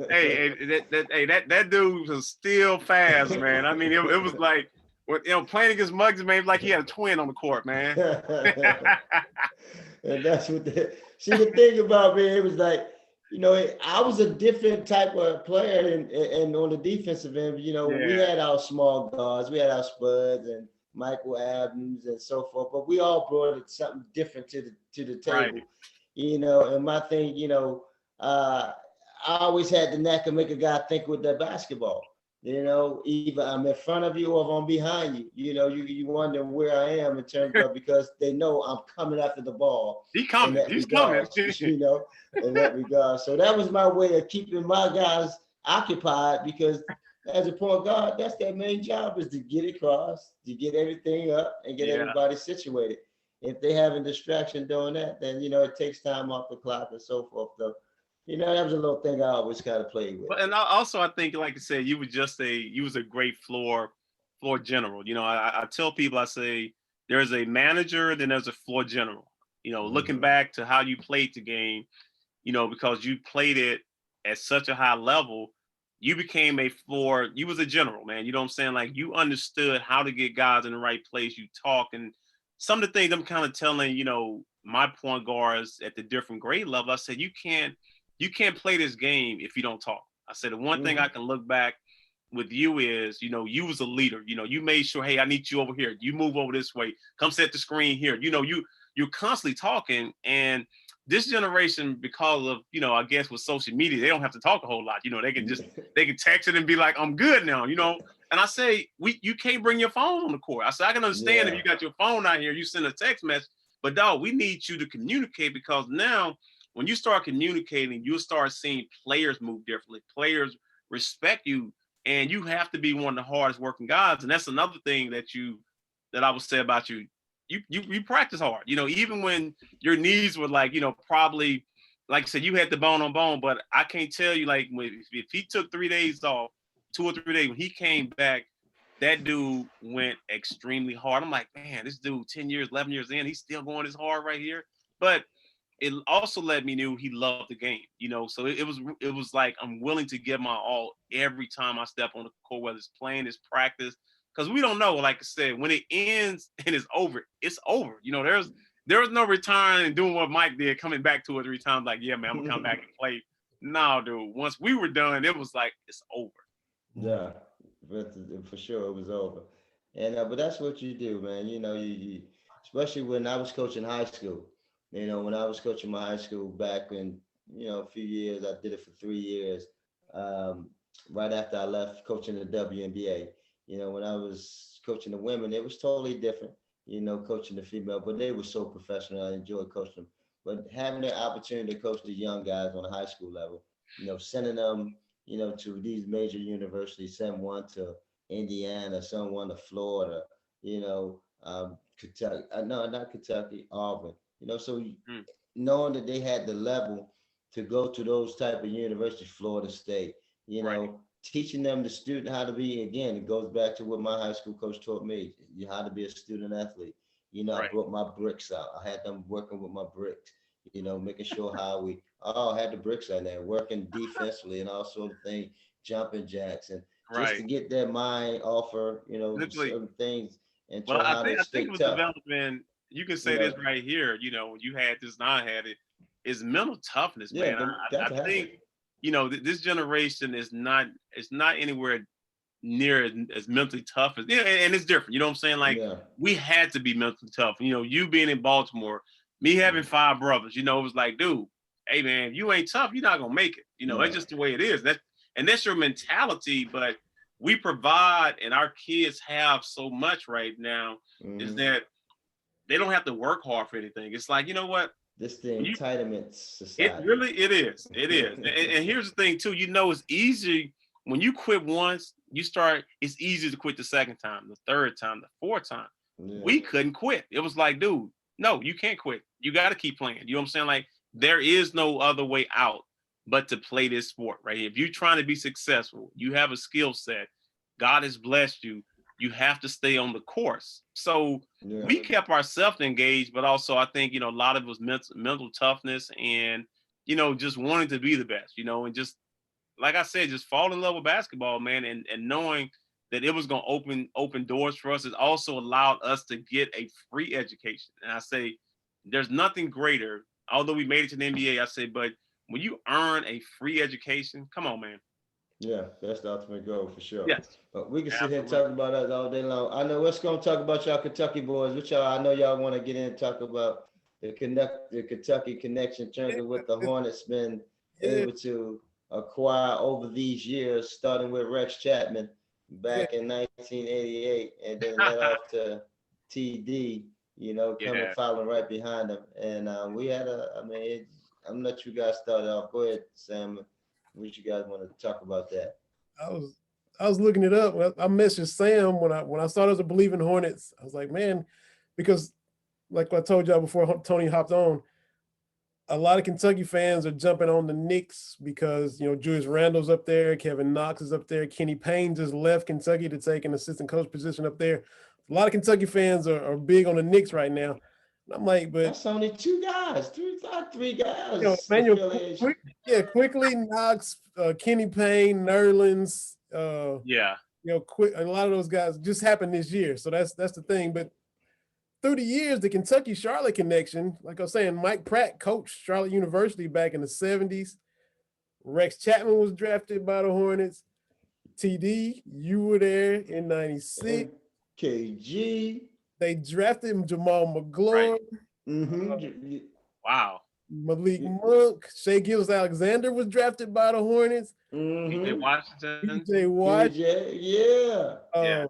That dude was still fast, man. I mean, it was like, playing against Muggsy, man, like he had a twin on the court, man. And that's what see the thing about me, it was like, you know, I was a different type of player and on the defensive end, you know, we Yeah. had our small guards, we had our Spuds and Michael Adams and so forth, but we all brought something different to the Right. table, you know. And my thing, you know, I always had the knack of make a guy think with their basketball. You know, either I'm in front of you or I'm behind you. You know, you wonder where I am in terms of, because they know I'm coming after the ball He in coming. that He's coming. regards, you know, in that regard. So that was my way of keeping my guys occupied, because as a point guard, that's their main job, is to get across, to get everything up and get Yeah. everybody situated. If they have a distraction doing that, then, you know, it takes time off the clock and so forth. Though, you know, that was a little thing I always kind of played with. But and also I think, like I said, you was a great floor general. You know, I tell people, I say there's a manager, then there's a floor general. You know, looking Mhm. back to how you played the game, you know, because you played it at such a high level, you became you was a general, man. You know what I'm saying? Like, you understood how to get guys in the right place. You talk, and some of the things I'm kind of telling, you know, my point guards at the different grade level, I said, you can't play this game if you don't talk. I said, the one thing I Mhm. can look back with you is, you know, you was a leader. You know, you made sure, hey, I need you over here. You move over this way. Come set the screen here. You know, you're constantly talking. And this generation, because of, you know, I guess with social media, they don't have to talk a whole lot. You know, they can text it and be like, I'm good now, you know. And I say, you can't bring your phone on the court. I said, I can understand if Yeah. you got your phone out here, you send a text message, but dog, we need you to communicate, because now when you start communicating, you'll start seeing players move differently. Players respect you, and you have to be one of the hardest working guys. And that's another thing that I would say about you. you practice hard. Even when your knees were like, probably like I said, you had the bone on bone, but I can't tell you like if he took 3 days off, 2 or 3 days, when he came back, that dude went extremely hard. I'm like, man, this dude 10 years, 11 years in, he's still going this hard right here. But it also let me know he loved the game, So it was like I'm willing to give my all every time I step on the court, whether it's playing, it's practice, because we don't know. Like I said, when it ends and it's over, it's over. There's no return and doing what Mike did, coming back 2 or 3 times. Like, yeah, man, I'm gonna come back and play. No, dude. Once we were done, it was like it's over. Yeah, but for sure it was over. And but that's what you do, man. You especially when I was coaching high school. When I was coaching my high school back in a few years, I did it for 3 years. Right after I left coaching the WNBA, when I was coaching the women, it was totally different. Coaching the female, but they were so professional. I enjoyed coaching them. But having the opportunity to coach the young guys on a high school level, sending them, to these major universities, send one to Indiana, send one to Florida, Kentucky, no, not Kentucky, Auburn, so knowing that they had the level to go to those type of universities, Florida State, Right. teaching them the student how to be, again, it goes back to what my high school coach taught me, how to be a student athlete. I Right. brought my bricks out. I had them working with my bricks, making sure how I had the bricks out there, working defensively and all sort of things, jumping jacks, and just to Right. get their mind off of, Literally. certain things and Well, show I how think to I think stay it was tough, development. You can you say this know. right here. You had this, and I had it. Is mental toughness, Yeah, man. got I to have think it. this generation is not. It's not anywhere near as mentally tough as, and it's different. You know what I'm saying? Like, Yeah. we had to be mentally tough. You being in Baltimore, me having 5 brothers. It was like, dude, hey man, if you ain't tough, you're not gonna make it. It's No. just the way it is. That's your mentality. But we provide, and our kids have so much right now, is Mhm. that they don't have to work hard for anything. It's like, you know what? This the When you entitlement it society. really it is. It is. And here's the thing too, it's easy when you quit once, it's easy to quit the second time, the third time, the fourth time. Yeah. We couldn't quit. It was like, dude, no, you can't quit. You got to keep playing. You know what I'm saying? Like, there is no other way out but to play this sport right here. If you're trying to be successful, you have a skill set, God has blessed you, you have to stay on the course. So Yeah. we kept ourselves engaged, but also I think, a lot of it was mental toughness and, just wanting to be the best, and just, like I said, just fall in love with basketball, man, and knowing that it was going to open doors for us. It also allowed us to get a free education. And I say, there's nothing greater, although we made it to the NBA, I say, but when you earn a free education, come on, man. Yeah, that's the ultimate goal for sure. Yes. But we can sit here and Absolutely. talk about that all day long. I know what's going to talk about y'all Kentucky boys. Which y'all, I know y'all want to get in and talk about the Kentucky connection in terms of what the Hornets been Yeah, able to acquire over these years, starting with Rex Chapman yeah. back in 1988, and then led off to TD, coming Yeah. following right behind him. And we had I'm gonna let you guys start off. Go ahead, Sam. What you guys want to talk about that? I was I was looking it up. I messaged Sam when I started to Bleav In Hornets. I was like, man, because like I told y'all before Tony hopped on, a lot of Kentucky fans are jumping on the Knicks because Julius Randle's up there, Kevin Knox is up there, Kenny Payne just left Kentucky to take an assistant coach position up there. A lot of Kentucky fans are big on the Knicks right now. And I'm like, but That's only two guys, three guys man, affiliation. quickly Knox, Kenny Payne, Nerlens, Yeah. quick. A lot of those guys just happened this year, so that's the thing. But through the years, the Kentucky Charlotte connection, like I was saying, Mike Pratt coached Charlotte University back in the 70s. Rex Chapman was drafted by the Hornets. TD, you were there in 96. KG. They drafted him, Jamal Right. McGlory, Mm-hmm. Wow. Malik Monk, Shea Gilgeous-Alexander was drafted by the Hornets. PJ Mm-hmm. Washington. PJ Watt, KJ, yeah. Yeah.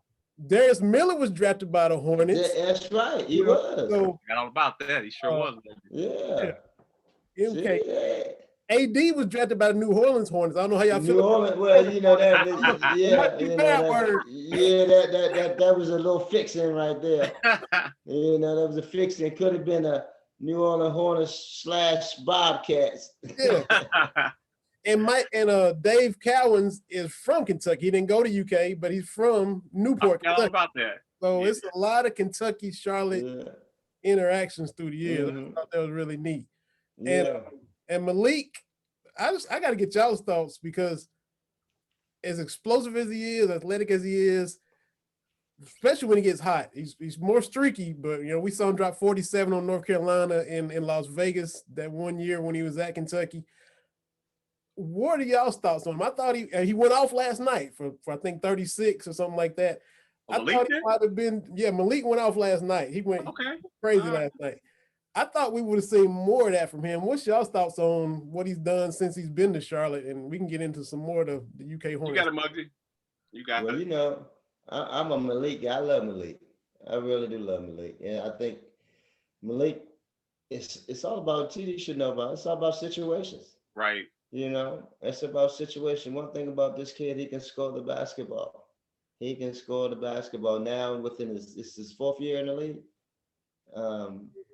Darius Miller was drafted by the Hornets. That's right. He You know, was. So Forgot all about that. He sure was. Yeah. MK, See, yeah. AD was drafted by the New Orleans Hornets. I don't know how y'all New feel. Orleans, well, you know that, Not too bad word. that was a little fixing right there. You know, that was a fixing. Could have been a New Orleans Hornets / Bobcats. Yeah. And Dave Cowens is from Kentucky. He didn't go to UK, but he's from Newport, Kentucky. About that. So it's a lot of Kentucky Charlotte interactions through the years. I thought that was really neat. Yeah. And Malik, I got to get y'all's thoughts, because as explosive as he is, athletic as he is, especially when he gets hot, he's more streaky. But we saw him drop 47 on North Carolina in Las Vegas that one year when he was at Kentucky. What are y'all's thoughts on him? I thought he went off last night for I think 36 or something like that. I thought he might have been, Malik went off last night. He went crazy last night. I thought we would have seen more of that from him. What's y'all's thoughts on what he's done since he's been to Charlotte? And we can get into some more of the UK Hornets. You got it, Muggsy. You got it. Well, I'm a Malik guy. I love Malik. I really do love Malik. And I think Malik, it's all about, TD should know about, it's all about situations. Right. It's about situation. One thing about this kid, he can score the basketball. He can score the basketball now within his fourth year in the league.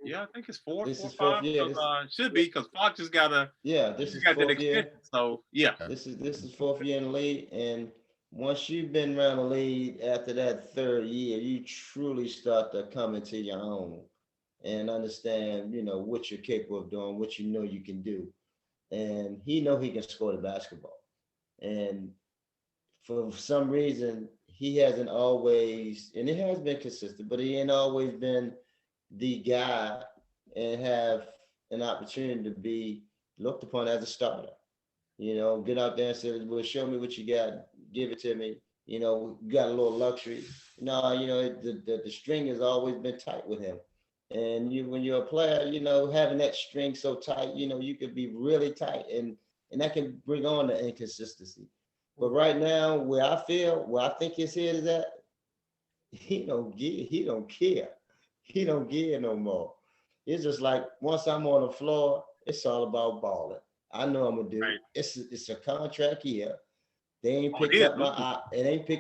Yeah, I think it's four. This is four, fourth year. Should be, because Fox just got a. Yeah, this is fourth year. So yeah, this is fourth year in the league, and once you've been around the league after that third year, you truly start to come into your own and understand, what you're capable of doing, what you can do, and he can score the basketball, and for some reason he hasn't always, and it has been consistent, but he ain't always been the guy and have an opportunity to be looked upon as a starter. Get out there and say, well, show me what you got, give it to me. We got a little luxury. No, the string has always been tight with him. And when you're a player, having that string so tight, you could be really tight, and that can bring on the inconsistency. But right now, where I think his head is at, he don't care. He don't give no more. It's just like, once I'm on the floor, it's all about balling. I know I'm gonna do. Right. It's a contract here. They ain't picked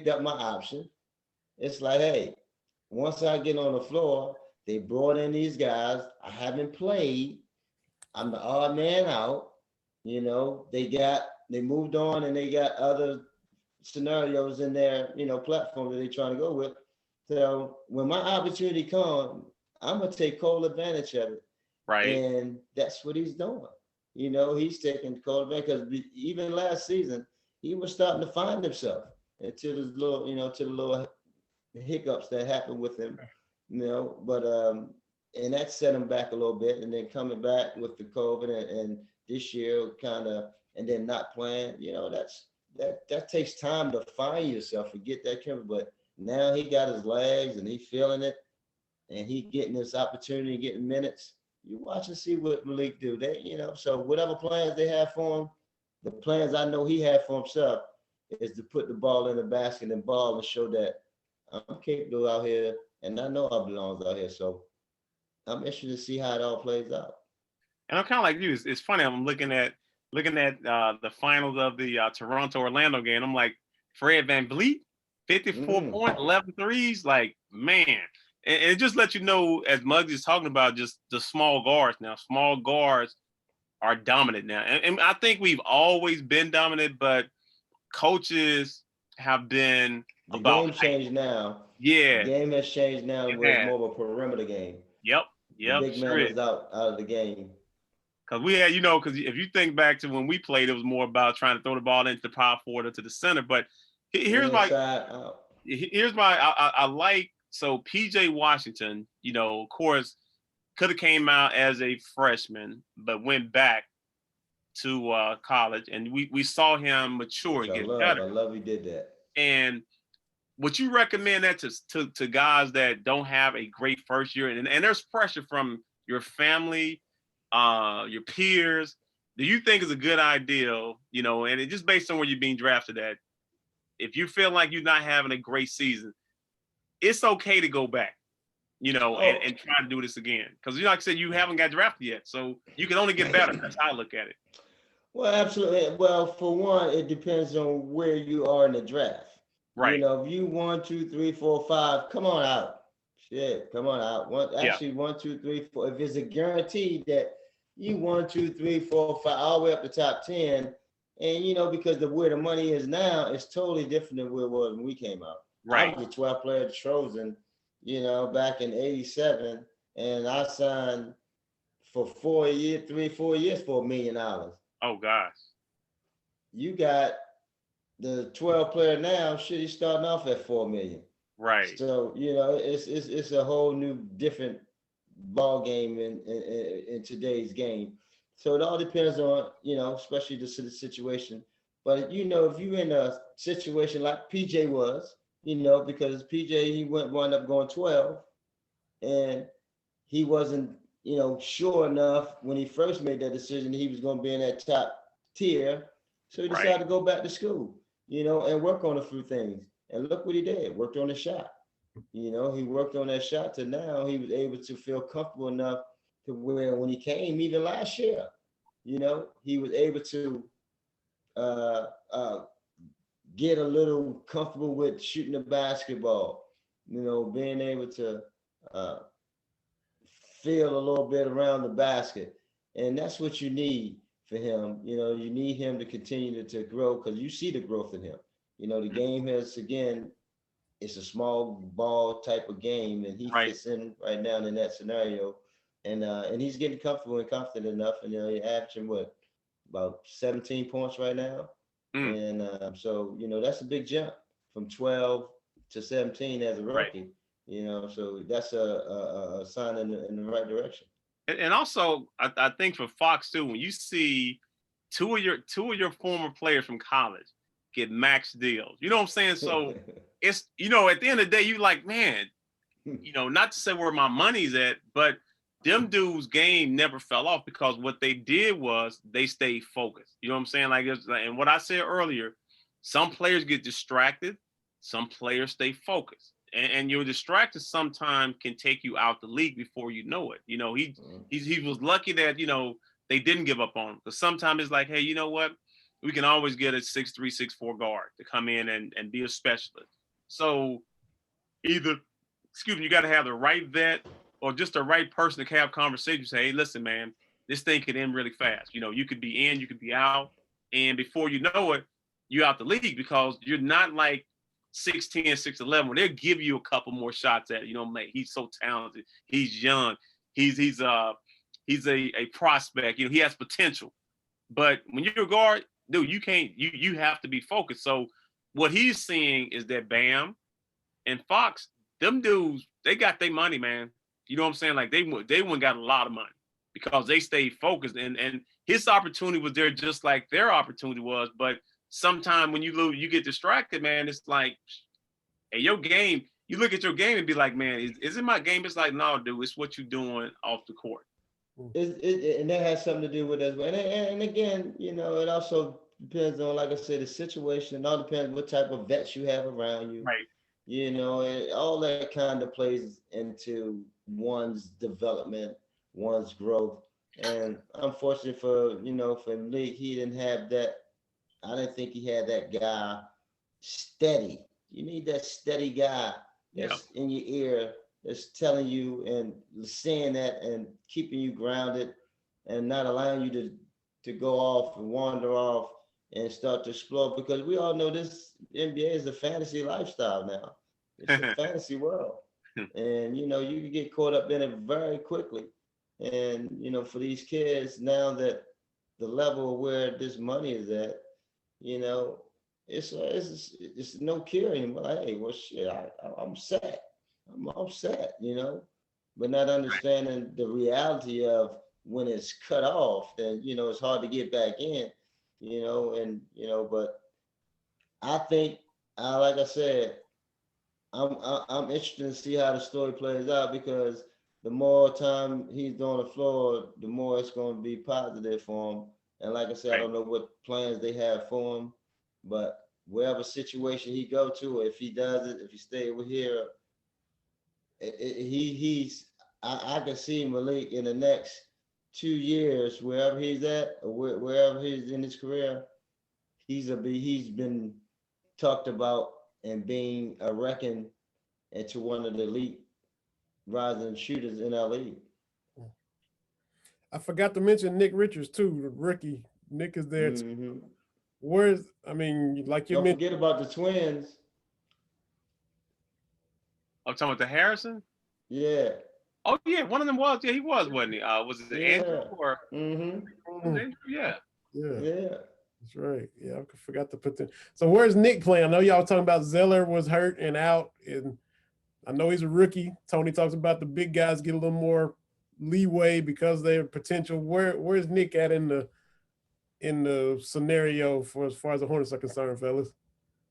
up my option. It's like, hey, once I get on the floor, they brought in these guys. I haven't played. I'm the odd man out. They moved on, and they got other scenarios in their platform that they're trying to go with. So when my opportunity comes, I'm gonna take full advantage of it. Right. And that's what he's doing. He's taking full advantage, because even last season, he was starting to find himself until the little hiccups that happened with him. But and that set him back a little bit, and then coming back with the COVID and this year and then not playing, that takes time to find yourself and get that covered. But now he got his legs and he feeling it, and he getting this opportunity, getting minutes. You watch and see what Malik do. So whatever plans they have for him, the plans I know he had for himself is to put the ball in the basket and ball and show that I'm capable out here, and I know I belong out here. So I'm interested to see how it all plays out. And I'm kind of like you. It's funny. I'm looking at the finals of the Toronto-Orlando game. I'm like, Fred VanVleet, 54 points, 11 threes. Like, man. And it just lets you know, as Muggsy is talking about, just the small guards now. Small guards are dominant now. And I think we've always been dominant, but coaches have been the game changed now. Yeah. The game has changed now. It's more of a perimeter game. Yep. The big man is out of the game. Because we had, because if you think back to when we played, it was more about trying to throw the ball into the power forward or to the center. But here's my I like, so PJ Washington, of course, could have came out as a freshman, but went back to college, and we saw him mature and get better. I love he did that. And would you recommend that to guys that don't have a great first year, and there's pressure from your family, your peers? Do you think it's a good idea, and it just based on where you're being drafted at, if you feel like you're not having a great season, it's okay to go back, and try to do this again? Because like I said, you haven't got drafted yet, so you can only get better. That's how I look at it. Well, absolutely. Well, for one, it depends on where you are in the draft. You Right. know, if you 1, 2, 3, 4, 5, come on out. Shit, come on out. Yeah. Actually, 1, 2, 3, 4. If it's a guarantee that you 1, 2, 3, 4, 5, all the way up to top 10, and because where the money is now is totally different than where it was when we came out. I Right. was a 12 player chosen, back in '87, and I signed for 4 years, 3, 4 years for $1 million. Oh gosh. You got the 12 player now, shit, he's starting off at 4 million. Right. So it's a whole new different ball game in today's game. So it all depends on especially the situation. But if you're in a situation like PJ was, because PJ he wound up going 12, and he wasn't sure enough when he first made that decision he was going to be in that top tier, so he Right. decided to go back to school, and work on a few things. And look what he did. Worked on the shot. He worked on that shot to now he was able to feel comfortable enough to where when he came even last year, he was able to uh, uh, get a little comfortable with shooting the basketball, being able to uh, feel a little bit around the basket. And that's what you need for him. You need him to continue to grow because you see the growth in him. The game has, again, it's a small ball type of game, and he Right. fits in right now in that scenario. And he's getting comfortable and confident enough, and he's averaging about 17 points right now. Mm. And so that's a big jump from 12 to 17 as a Right. rookie. So that's a sign in the right direction. And also, I think for Fox too, when you see two of your former players from college get max deals, you know what I'm saying? So it's at the end of the day, you like, man, not to say where my money's at, but them dudes' game never fell off because what they did was they stayed focused. You know what I'm saying? And what I said earlier, some players get distracted, some players stay focused. And your distracted sometimes can take you out the league before you know it. He was lucky that they didn't give up on him, because sometimes it's like, hey, you know what? We can always get a 6'3", 6'4" guard to come in and be a specialist. So either, excuse me, you got to have the right vet or just the right person to have conversations. Say, hey, listen, man, this thing could end really fast. You could be in, you could be out, and before you know it, you're out the league because you're not like 6'10", 6'11", where they'll give you a couple more shots at it. Man, he's so talented, he's young, he's a prospect. He has potential. But when you're a guard, dude, you can't. You have to be focused. So what he's seeing is that Bam and Fox, them dudes, they got their money, man. You know what I'm saying? Like they went got a lot of money because they stayed focused, and his opportunity was there just like their opportunity was. But sometimes when you lose, you get distracted, man. It's like, hey, your game. You look at your game and be like, man, is it my game? It's like, no, dude, it's what you're doing off the court. And that has something to do with as well. And again, it also depends on, like I said, the situation. It all depends what type of vets you have around you. Right. All that kind of plays into one's development, one's growth. And unfortunately for League, he didn't have that. I didn't think he had that guy steady. You need that steady guy that's in your ear, that's telling you and saying that and keeping you grounded and not allowing you to go off and wander off and start to explore, because we all know this NBA is a fantasy lifestyle now. It's a fantasy world. And you can get caught up in it very quickly. And for these kids now, that the level of where this money is at, it's no cure anymore. Like, hey, well, shit, I'm set. I'm all set, but not understanding the reality of when it's cut off, then it's hard to get back in, but I think, like I said, I'm interested to see how the story plays out, because the more time he's on the floor, the more it's going to be positive for him. And like I said, I don't know what plans they have for him, but wherever situation he go to, if he does it, if he stay over here, I can see Malik in the next 2 years, wherever he's at, or wherever he's in his career, he's been talked about and being a reckon into one of the elite rising shooters in our league. I forgot to mention Nick Richards too, the rookie. Nick is there too. Mm-hmm. Where's, I mean, like you Don't mentioned, forget about the twins. I'm talking about the Harrison. Yeah. Oh yeah, one of them was. Yeah, he was, wasn't he? Was it Andrew or? Mm-hmm. Yeah. Yeah. That's right. Yeah, I forgot to put that. So where's Nick playing? I know y'all talking about Zeller was hurt and out, and I know he's a rookie. Tony talks about the big guys get a little more leeway because they're potential. Where's Nick at in the scenario for as far as the Hornets are concerned, fellas?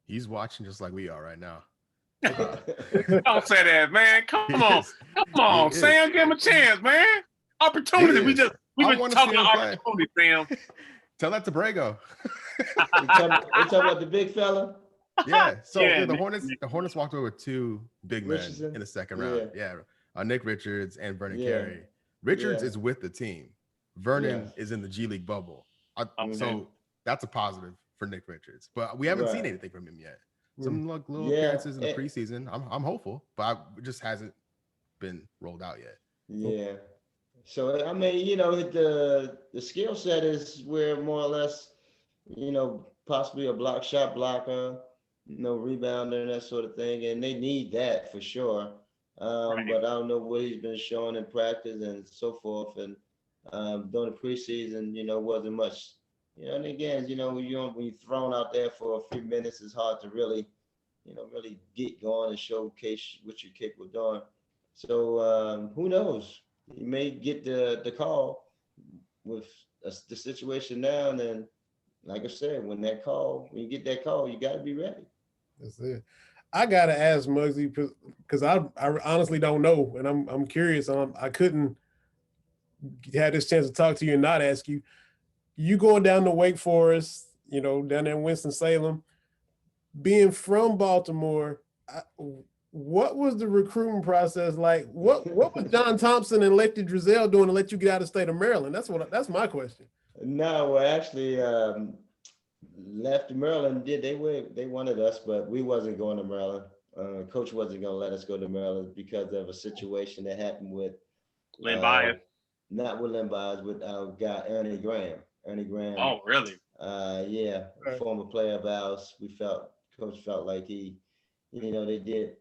He's watching just like we are right now. Don't say that, man. Come on, Sam. Give him a chance, man. Opportunity. We've been talking about opportunity, Sam. Tell that to Brago. You talking about the big fella? Yeah. So the Hornets walked away with 2 big men in the second round. Yeah. Nick Richards and Vernon Carey. Richards is with the team. Vernon is in the G League bubble. So that's a positive for Nick Richards. But we haven't seen anything from him yet. Some little appearances in the preseason. I'm hopeful, but it just hasn't been rolled out yet. Yeah. So I mean, the skill set is where more or less, possibly a shot blocker, rebounder and that sort of thing, and they need that for sure. But I don't know what he's been showing in practice and so forth, and during the preseason, wasn't much. And again, when you're thrown out there for a few minutes, it's hard to really get going and showcase what you're capable of doing. So who knows? You may get the call with the situation now, and then, like I said, when you get that call, you got to be ready. That's it. I gotta ask Muggsy because I honestly don't know, and I'm curious. I couldn't have this chance to talk to you and not ask you. You going down to Wake Forest, down there in Winston-Salem, being from Baltimore. What was the recruiting process like? What was John Thompson and Lefty Drizel doing to let you get out of the state of Maryland? That's my question. No, well, actually, Lefty Maryland they wanted us, but we wasn't going to Maryland. Coach wasn't going to let us go to Maryland because of a situation that happened with Lynn Byers. Not with Lynn Byers, with our guy Ernie Graham. Oh, really? Yeah, former player of ours. Coach felt like they did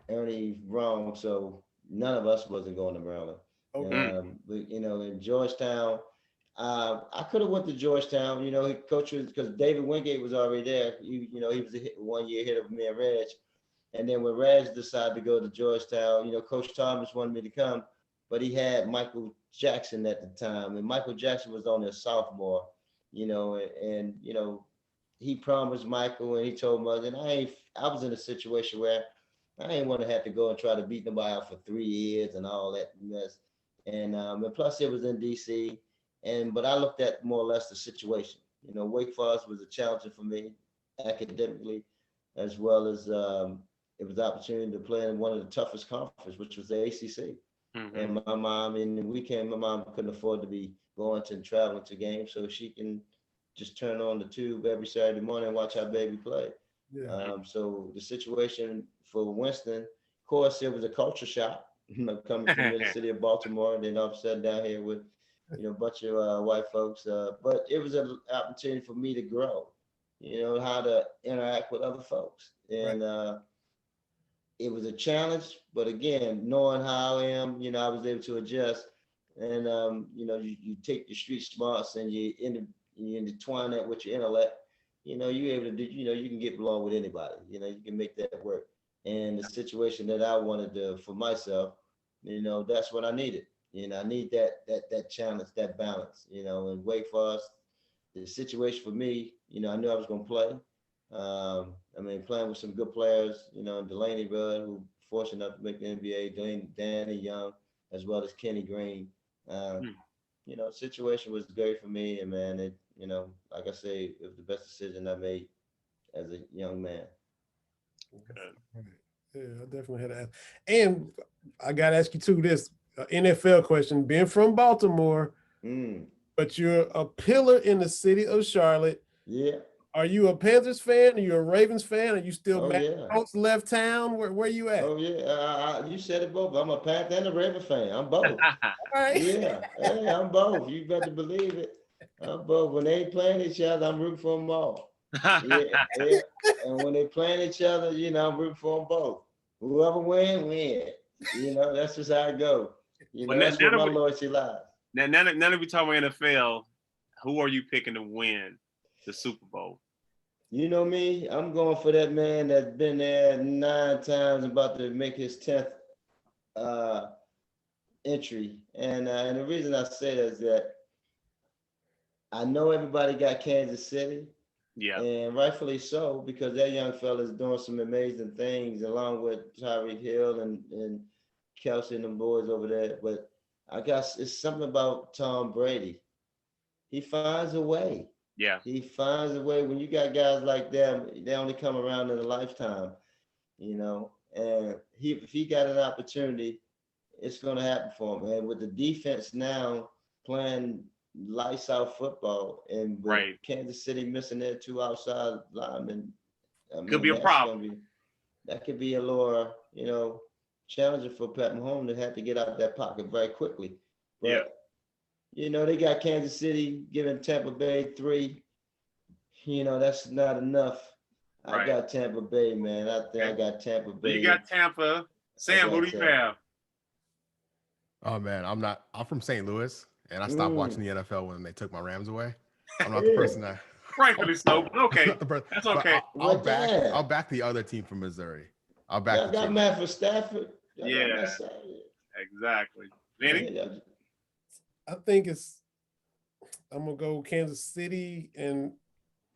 Ernie wrong, so none of us wasn't going to Maryland. Okay. But in Georgetown, I could have went to Georgetown. Coach was, because David Wingate was already there. He was a 1 year ahead of me and Reg. And then when Reg decided to go to Georgetown, Coach Thomas wanted me to come, but he had Michael Jackson at the time, and Michael Jackson was only a sophomore. And he promised Michael, and he told me, and I was in a situation where I didn't want to have to go and try to beat nobody out for 3 years and all that mess. And plus it was in DC. But I looked at more or less the situation. Wake Forest was a challenge for me academically, as well as it was the opportunity to play in one of the toughest conferences, which was the ACC. Mm-hmm. And my mom, in the weekend, my mom couldn't afford to be going to and traveling to games, so she can just turn on the tube every Saturday morning and watch our baby play. Yeah. So the situation for Winston, of course, it was a culture shock, coming from the city of Baltimore, and then all of a sudden down here with, a bunch of white folks. But it was an opportunity for me to grow, how to interact with other folks. And it was a challenge, but again, knowing how I am, I was able to adjust. And, you take the street smarts and you intertwine that with your intellect, you're able to do, you can get along with anybody, you can make that work. And the situation that I wanted to, for myself, that's what I needed. I need that challenge, that balance, and Wake Forest, the situation for me, I knew I was going to play. Playing with some good players, Delaney Rudd, who fortunate enough to make the NBA, Danny Young, as well as Kenny Green. Situation was great for me, and man, it, like I say, it was the best decision I made as a young man. Yeah, I definitely had to ask. And I got to ask you too, this NFL question, being from Baltimore, but you're a pillar in the city of Charlotte. Yeah. Are you a Panthers fan? Are you a Ravens fan? Are you still Oh mad yeah. Colts left town? Where you at? Oh yeah. You said it both. I'm a Panther and a Raven fan. I'm both. All right. Yeah. Hey, I'm both. You better believe it. I'm both. When they ain't playing each other, I'm rooting for them all. Yeah, yeah. And when they playing each other, I'm rooting for them both. Whoever win. That's just how it go. Well, That's where my loyalty lies. Now that we talk about NFL, who are you picking to win the Super Bowl? You know me, I'm going for that man that's been there 9 times, about to make his 10th entry. And the reason I say that is that I know everybody got Kansas City. Yeah. And rightfully so, because that young fella is doing some amazing things along with Tyreek Hill and Kelsey and the boys over there. But I guess it's something about Tom Brady. He finds a way. Yeah. He finds a way. When you got guys like that, they only come around in a lifetime, And if he got an opportunity, it's going to happen for him. And with the defense now playing lights out football, and with Kansas City missing their 2 outside linemen, could be a problem. That could be a little, challenging for Pat Mahomes to have to get out of that pocket very quickly. But they got Kansas City giving Tampa Bay 3. That's not enough. I got Tampa Bay, man. I think I got Tampa Bay. You got Tampa. Sam, who do you have? Oh man, I'm from St. Louis, and I stopped watching the NFL when they took my Rams away. I'm not the person that. Frankly, so but okay. That's okay. I'll back the other team from Missouri. I'll back. I got Matt for Stafford. Yeah. Exactly. Vinny? I think I'm gonna go Kansas City, and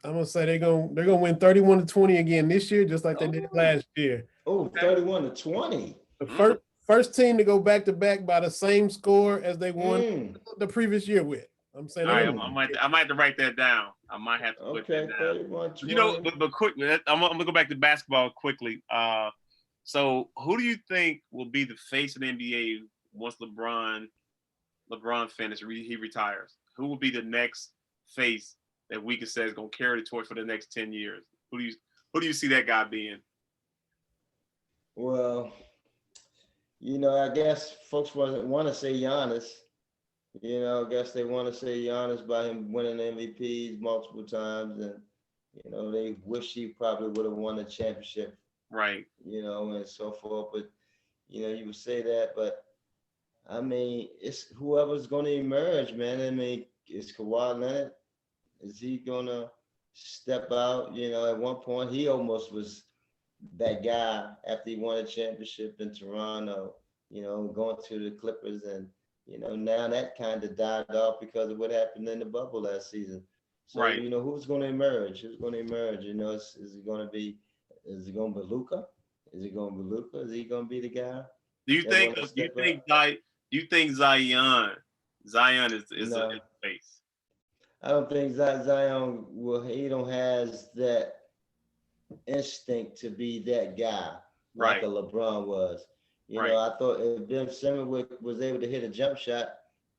I'm gonna say they're gonna win 31-20 again this year, just like they did last year. Oh, 31-20. The first team to go back to back by the same score as they won the previous year with. I'm saying I might have to write that down. I might have to put that down. But quickly, I'm gonna go back to basketball quickly. So who do you think will be the face of the NBA once LeBron finishes, he retires? Who will be the next face that we can say is going to carry the torch for the next 10 years? Who do you see that guy being? Well, I guess folks want to say Giannis. I guess they want to say Giannis by him winning MVPs multiple times, and they wish he probably would have won the championship. Right. And so forth. But you would say that, but I mean, it's whoever's going to emerge, man. I mean, is Kawhi Leonard? Is he going to step out? At one point, he almost was that guy after he won a championship in Toronto, going to the Clippers. And, now that kind of died off because of what happened in the bubble last season. So, who's going to emerge? Who's going to emerge? Is it going to be Luka? Is it going to be Luka? Is he going to be the guy? Do you think Zion is a face? I don't think Zion he don't has that instinct to be that guy like a LeBron was. I thought if Ben Simmons was able to hit a jump shot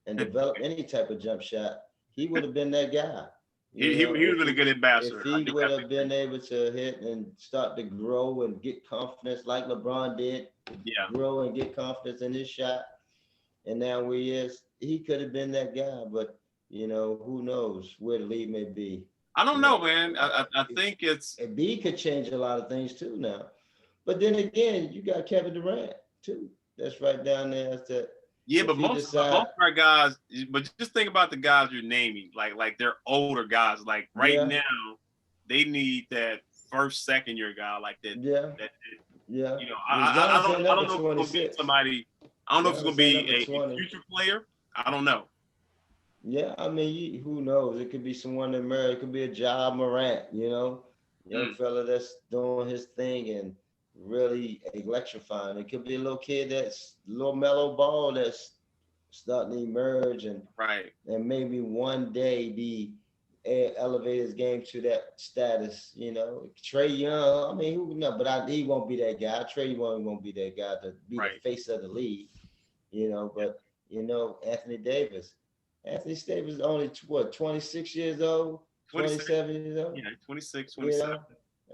and develop any type of jump shot, he would have been that guy. He was really good ambassador. If he would have been able to hit and start to grow and get confidence like LeBron did, grow and get confidence in his shot, and now where he is, he could have been that guy. But who knows where the league may be. I don't know, man. I think it's B could change a lot of things too now. But then again, you got Kevin Durant too. That's right down there. But most of our guys. But just think about the guys you're naming. Like they're older guys. Like now, they need that first, second year guy like that. I don't know if it's going to be somebody. I don't know if it's going to be a future player. I don't know. Yeah, I mean, who knows? It could be someone that married. It could be a Ja Morant, young fella that's doing his thing and really electrifying. It could be a little kid that's a little mellow ball that's starting to emerge and maybe one day be elevate his game to that status. Trae Young. I mean, who knows? But he won't be that guy. Trae Young won't be that guy to be the face of the league. But Anthony Davis. Anthony Davis is only 26 years old, 27 years old. Yeah, 26, 27.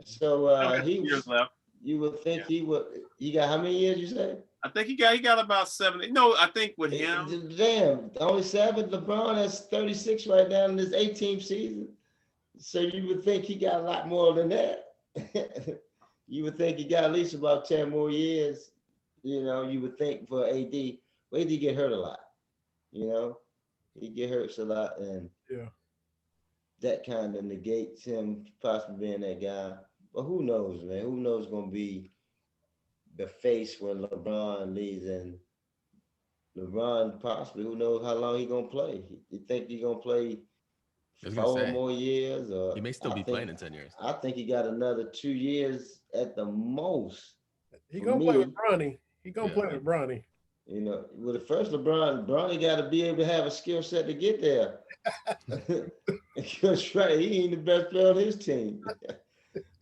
So he years left. You would think he would. He got how many years? You say? I think he got about 7. No, I think with him. Damn, only 7. LeBron has 36 right now in his 18th season. So you would think he got a lot more than that. You would think he got at least about 10 more years. You would think for AD. AD get hurt a lot. He get hurt a lot, and that kind of negates him possibly being that guy. But who knows, man? Who knows going to be the face when LeBron leaves, and LeBron possibly, who knows how long he going to play? You think he going to play 4 more years? Or he may still be playing in 10 years. I think he got another 2 years at the most. He going to play with Bronny. He going to play with Bronny. With the first Bronny got to be able to have a skill set to get there. Because right, he ain't the best player on his team.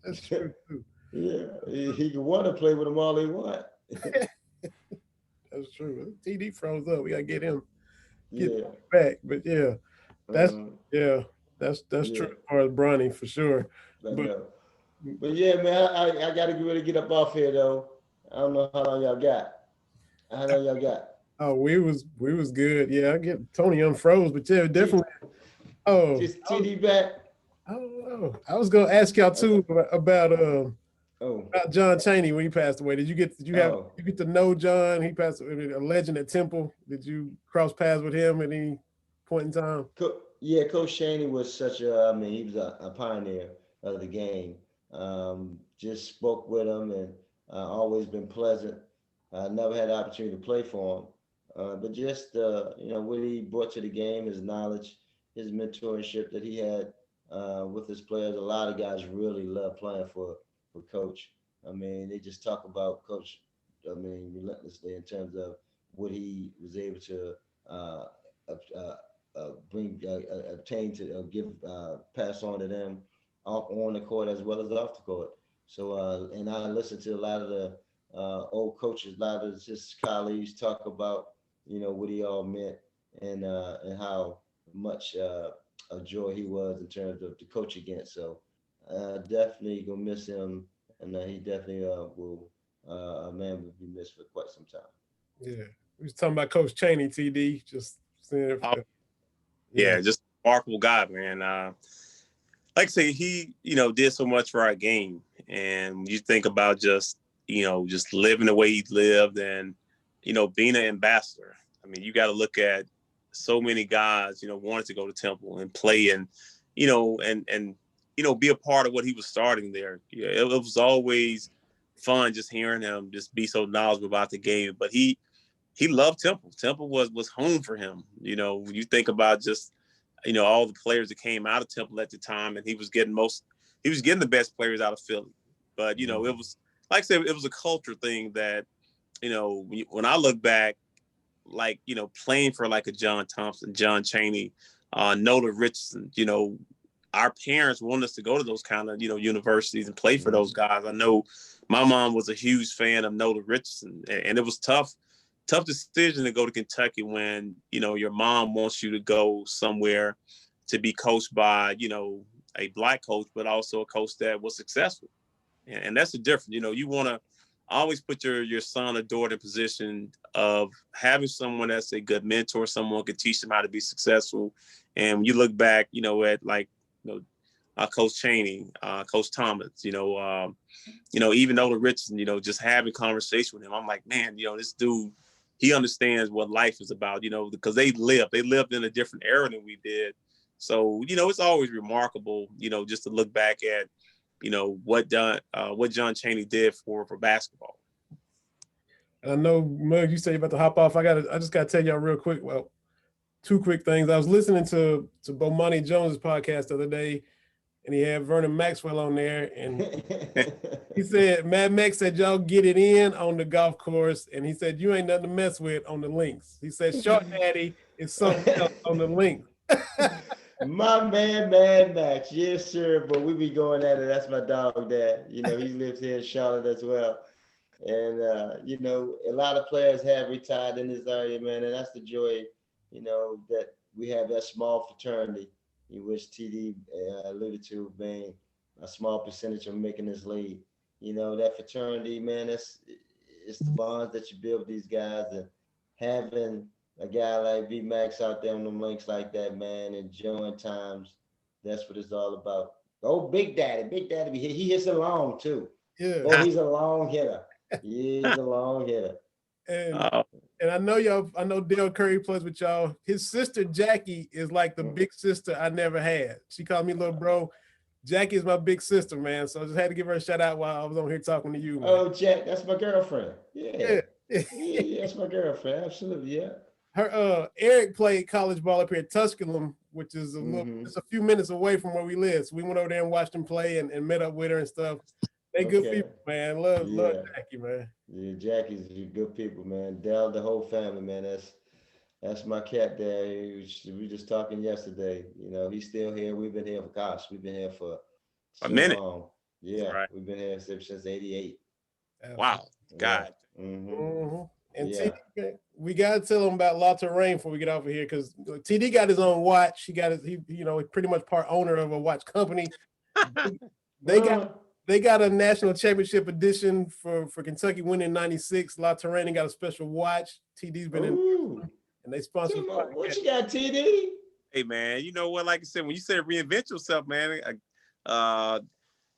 That's true too. Yeah, he can want to play with him all he want. That's true. TD froze up. We gotta get him back. But that's true as far as Bronny for sure. But yeah, man, I gotta really get up off here though. I don't know how long y'all got. Oh, we was good. Yeah, I get Tony unfroze, but yeah, definitely. Oh, just TD back. Oh, I was gonna ask y'all too about John Chaney when he passed away. Did you get to know John? He passed away, a legend at Temple. Did you cross paths with him at any point in time? Coach Chaney was such he was a pioneer of the game. Just spoke with him and always been pleasant. I never had the opportunity to play for him, but just what he brought to the game, his knowledge, his mentorship that he had with his players. A lot of guys really love playing for Coach. They just talk about Coach, relentlessly in terms of what he was able to obtain to give, pass on to them on the court as well as off the court. So, and I listened to a lot of the old coaches, a lot of his colleagues talk about, what he all meant and how much a joy he was in terms of the coach against. So definitely gonna miss him, and he definitely will a man will be missed for quite some time. Yeah, we was talking about Coach Chaney, TD. Just saying. Just a remarkable guy, man. Like I say, he did so much for our game, and you think about just living the way he lived, and being an ambassador. You got to look at so many guys, wanted to go to Temple and play and, be a part of what he was starting there. It was always fun just hearing him just be so knowledgeable about the game. But he loved Temple. Temple was home for him. When you think about just, all the players that came out of Temple at the time, and he was getting the best players out of Philly. But, it was, like I said, it was a culture thing that, when I look back, like, playing for like a John Thompson, John Chaney, Nola Richardson, our parents wanted us to go to those kind of, universities and play for those guys. I know my mom was a huge fan of Nola Richardson, and it was tough decision to go to Kentucky when, your mom wants you to go somewhere to be coached by, a Black coach, but also a coach that was successful. And that's the difference. You want to always put your son or daughter in position of having someone that's a good mentor, someone can teach them how to be successful. And when you look back, at like, Coach Chaney, Coach Thomas, even Nola Richardson, just having conversation with him, I'm like, man, this dude, he understands what life is about, because they lived in a different era than we did. So, it's always remarkable, just to look back at, what John Chaney did for basketball. And I know, Muggs, you say you're about to hop off. I just gotta tell y'all real quick. Well, 2 quick things. I was listening to Bomani Jones's podcast the other day, and he had Vernon Maxwell on there, and he said Mad Max said y'all get it in on the golf course, and he said you ain't nothing to mess with on the links. He said Short Daddy is something else on the links. My man, Mad Max, yes sir. But we be going at it. That's my dog, Dad. He lives here in Charlotte as well. And a lot of players have retired in this area, man, and that's the joy, that we have that small fraternity, in which TD alluded to being a small percentage of making this league. You know, that fraternity, man, it's the bonds that you build with these guys, and having a guy like V Max out there on them links like that, man, enjoying times. That's what it's all about. Oh, Big Daddy, he hits it long too. Yeah. Oh, he's a long hitter. He's a long hitter. And I know y'all, I know Dale Curry plays with y'all. His sister Jackie is like the big sister I never had. She called me little bro. Jackie is my big sister, man. So I just had to give her a shout out while I was on here talking to you, man. Oh, Jack, that's my girlfriend. Yeah. Yeah, that's my girlfriend. Absolutely, yeah. Her Eric played college ball up here at Tusculum, which is a little, it's a few minutes away from where we live. So we went over there and watched him play and met up with her and stuff. They good people, man. Love Jackie, man. Yeah, Jackie's good people, man. Dell, the whole family, man. That's my cat there. We just talking yesterday. You know, he's still here. We've been here for a minute. Long. Yeah, we've been here since '88. Wow, God. And TD, we gotta tell him about La Terrain before we get off of here, because TD got his own watch. He pretty much part owner of a watch company. They got a national championship edition for Kentucky winning '96. La Terrain got a special watch. TD's been in, and they sponsor. What you got, TD? Hey man, you know what? Like I said, when you said reinvent yourself, man,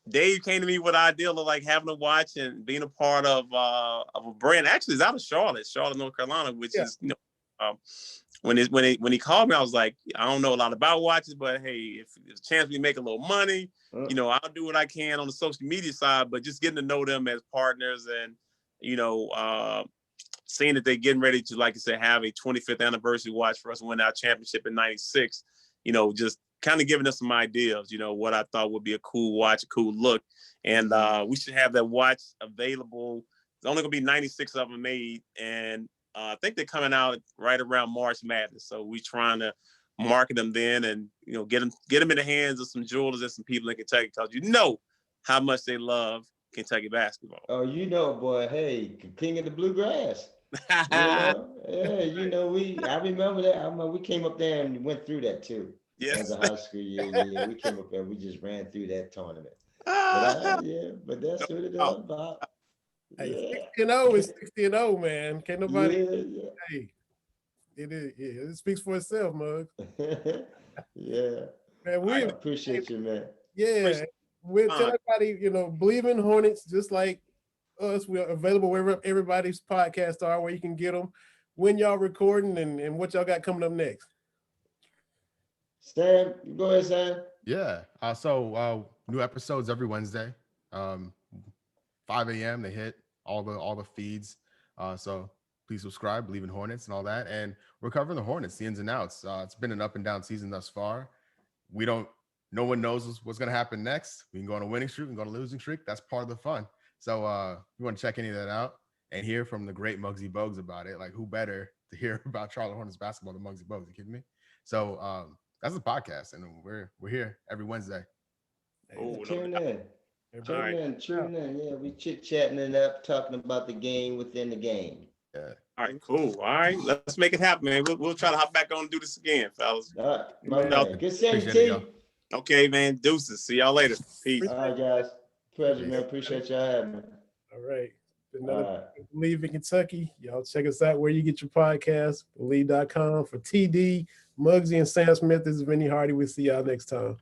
Dave came to me with the idea of like having a watch and being a part of a brand. Actually, it's out of Charlotte, North Carolina, which is, you know, when he called me, I was like, I don't know a lot about watches, but hey, if there's a chance we make a little money, you know, I'll do what I can on the social media side, but just getting to know them as partners and, you know, seeing that they're getting ready to, like I said, have a 25th anniversary watch for us win our championship in '96, you know, just kind of giving us some ideas, you know, what I thought would be a cool watch, a cool look. And we should have that watch available. There's only gonna be 96 of them made. And I think they're coming out right around March Madness. So we're trying to market them then and, you know, get them in the hands of some jewelers and some people in Kentucky, because you know how much they love Kentucky basketball. Oh, you know, boy, hey, king of the bluegrass. You know? Yeah, you know, I remember that. We came up there and went through that too. Yes. As a high school year, we came up there, we just ran through that tournament. But that's what it's all about. Hey, 60-0 is 60-0, man. Can't nobody. Hey, it is. Yeah, it speaks for itself, Muggs. Yeah. Man, we appreciate you, man. Yeah, we'll tell everybody, you know, Bleav in Hornets, just like us. We're available wherever everybody's podcasts are, where you can get them. When y'all recording and what y'all got coming up next. Stan, go ahead, Stan. Yeah. So new episodes every Wednesday, 5 a.m. They hit all the feeds. So please subscribe, Bleav in Hornets and all that. And we're covering the Hornets, the ins and outs. It's been an up and down season thus far. No one knows what's going to happen next. We can go on a winning streak, we can go on a losing streak. That's part of the fun. So you want to check any of that out and hear from the great Muggsy Bogues about it. Like, who better to hear about Charlotte Hornets basketball than Muggsy Bogues? You kidding me? So that's the podcast, and we're here every Wednesday. Tune in. Yeah, we chit-chatting it up, talking about the game within the game. Yeah. All right, cool. All right, let's make it happen, man. We'll try to hop back on and do this again, fellas. All right, good seeing you. Okay, man. Deuces. See y'all later. Peace. All right, guys. Pleasure, man. Appreciate y'all having me. All right. Bleav in Kentucky. Y'all check us out where you get your podcast. Bleav.com. For TD, Muggsy, and Sam Smith. This is Vinny Hardy. We'll see y'all next time.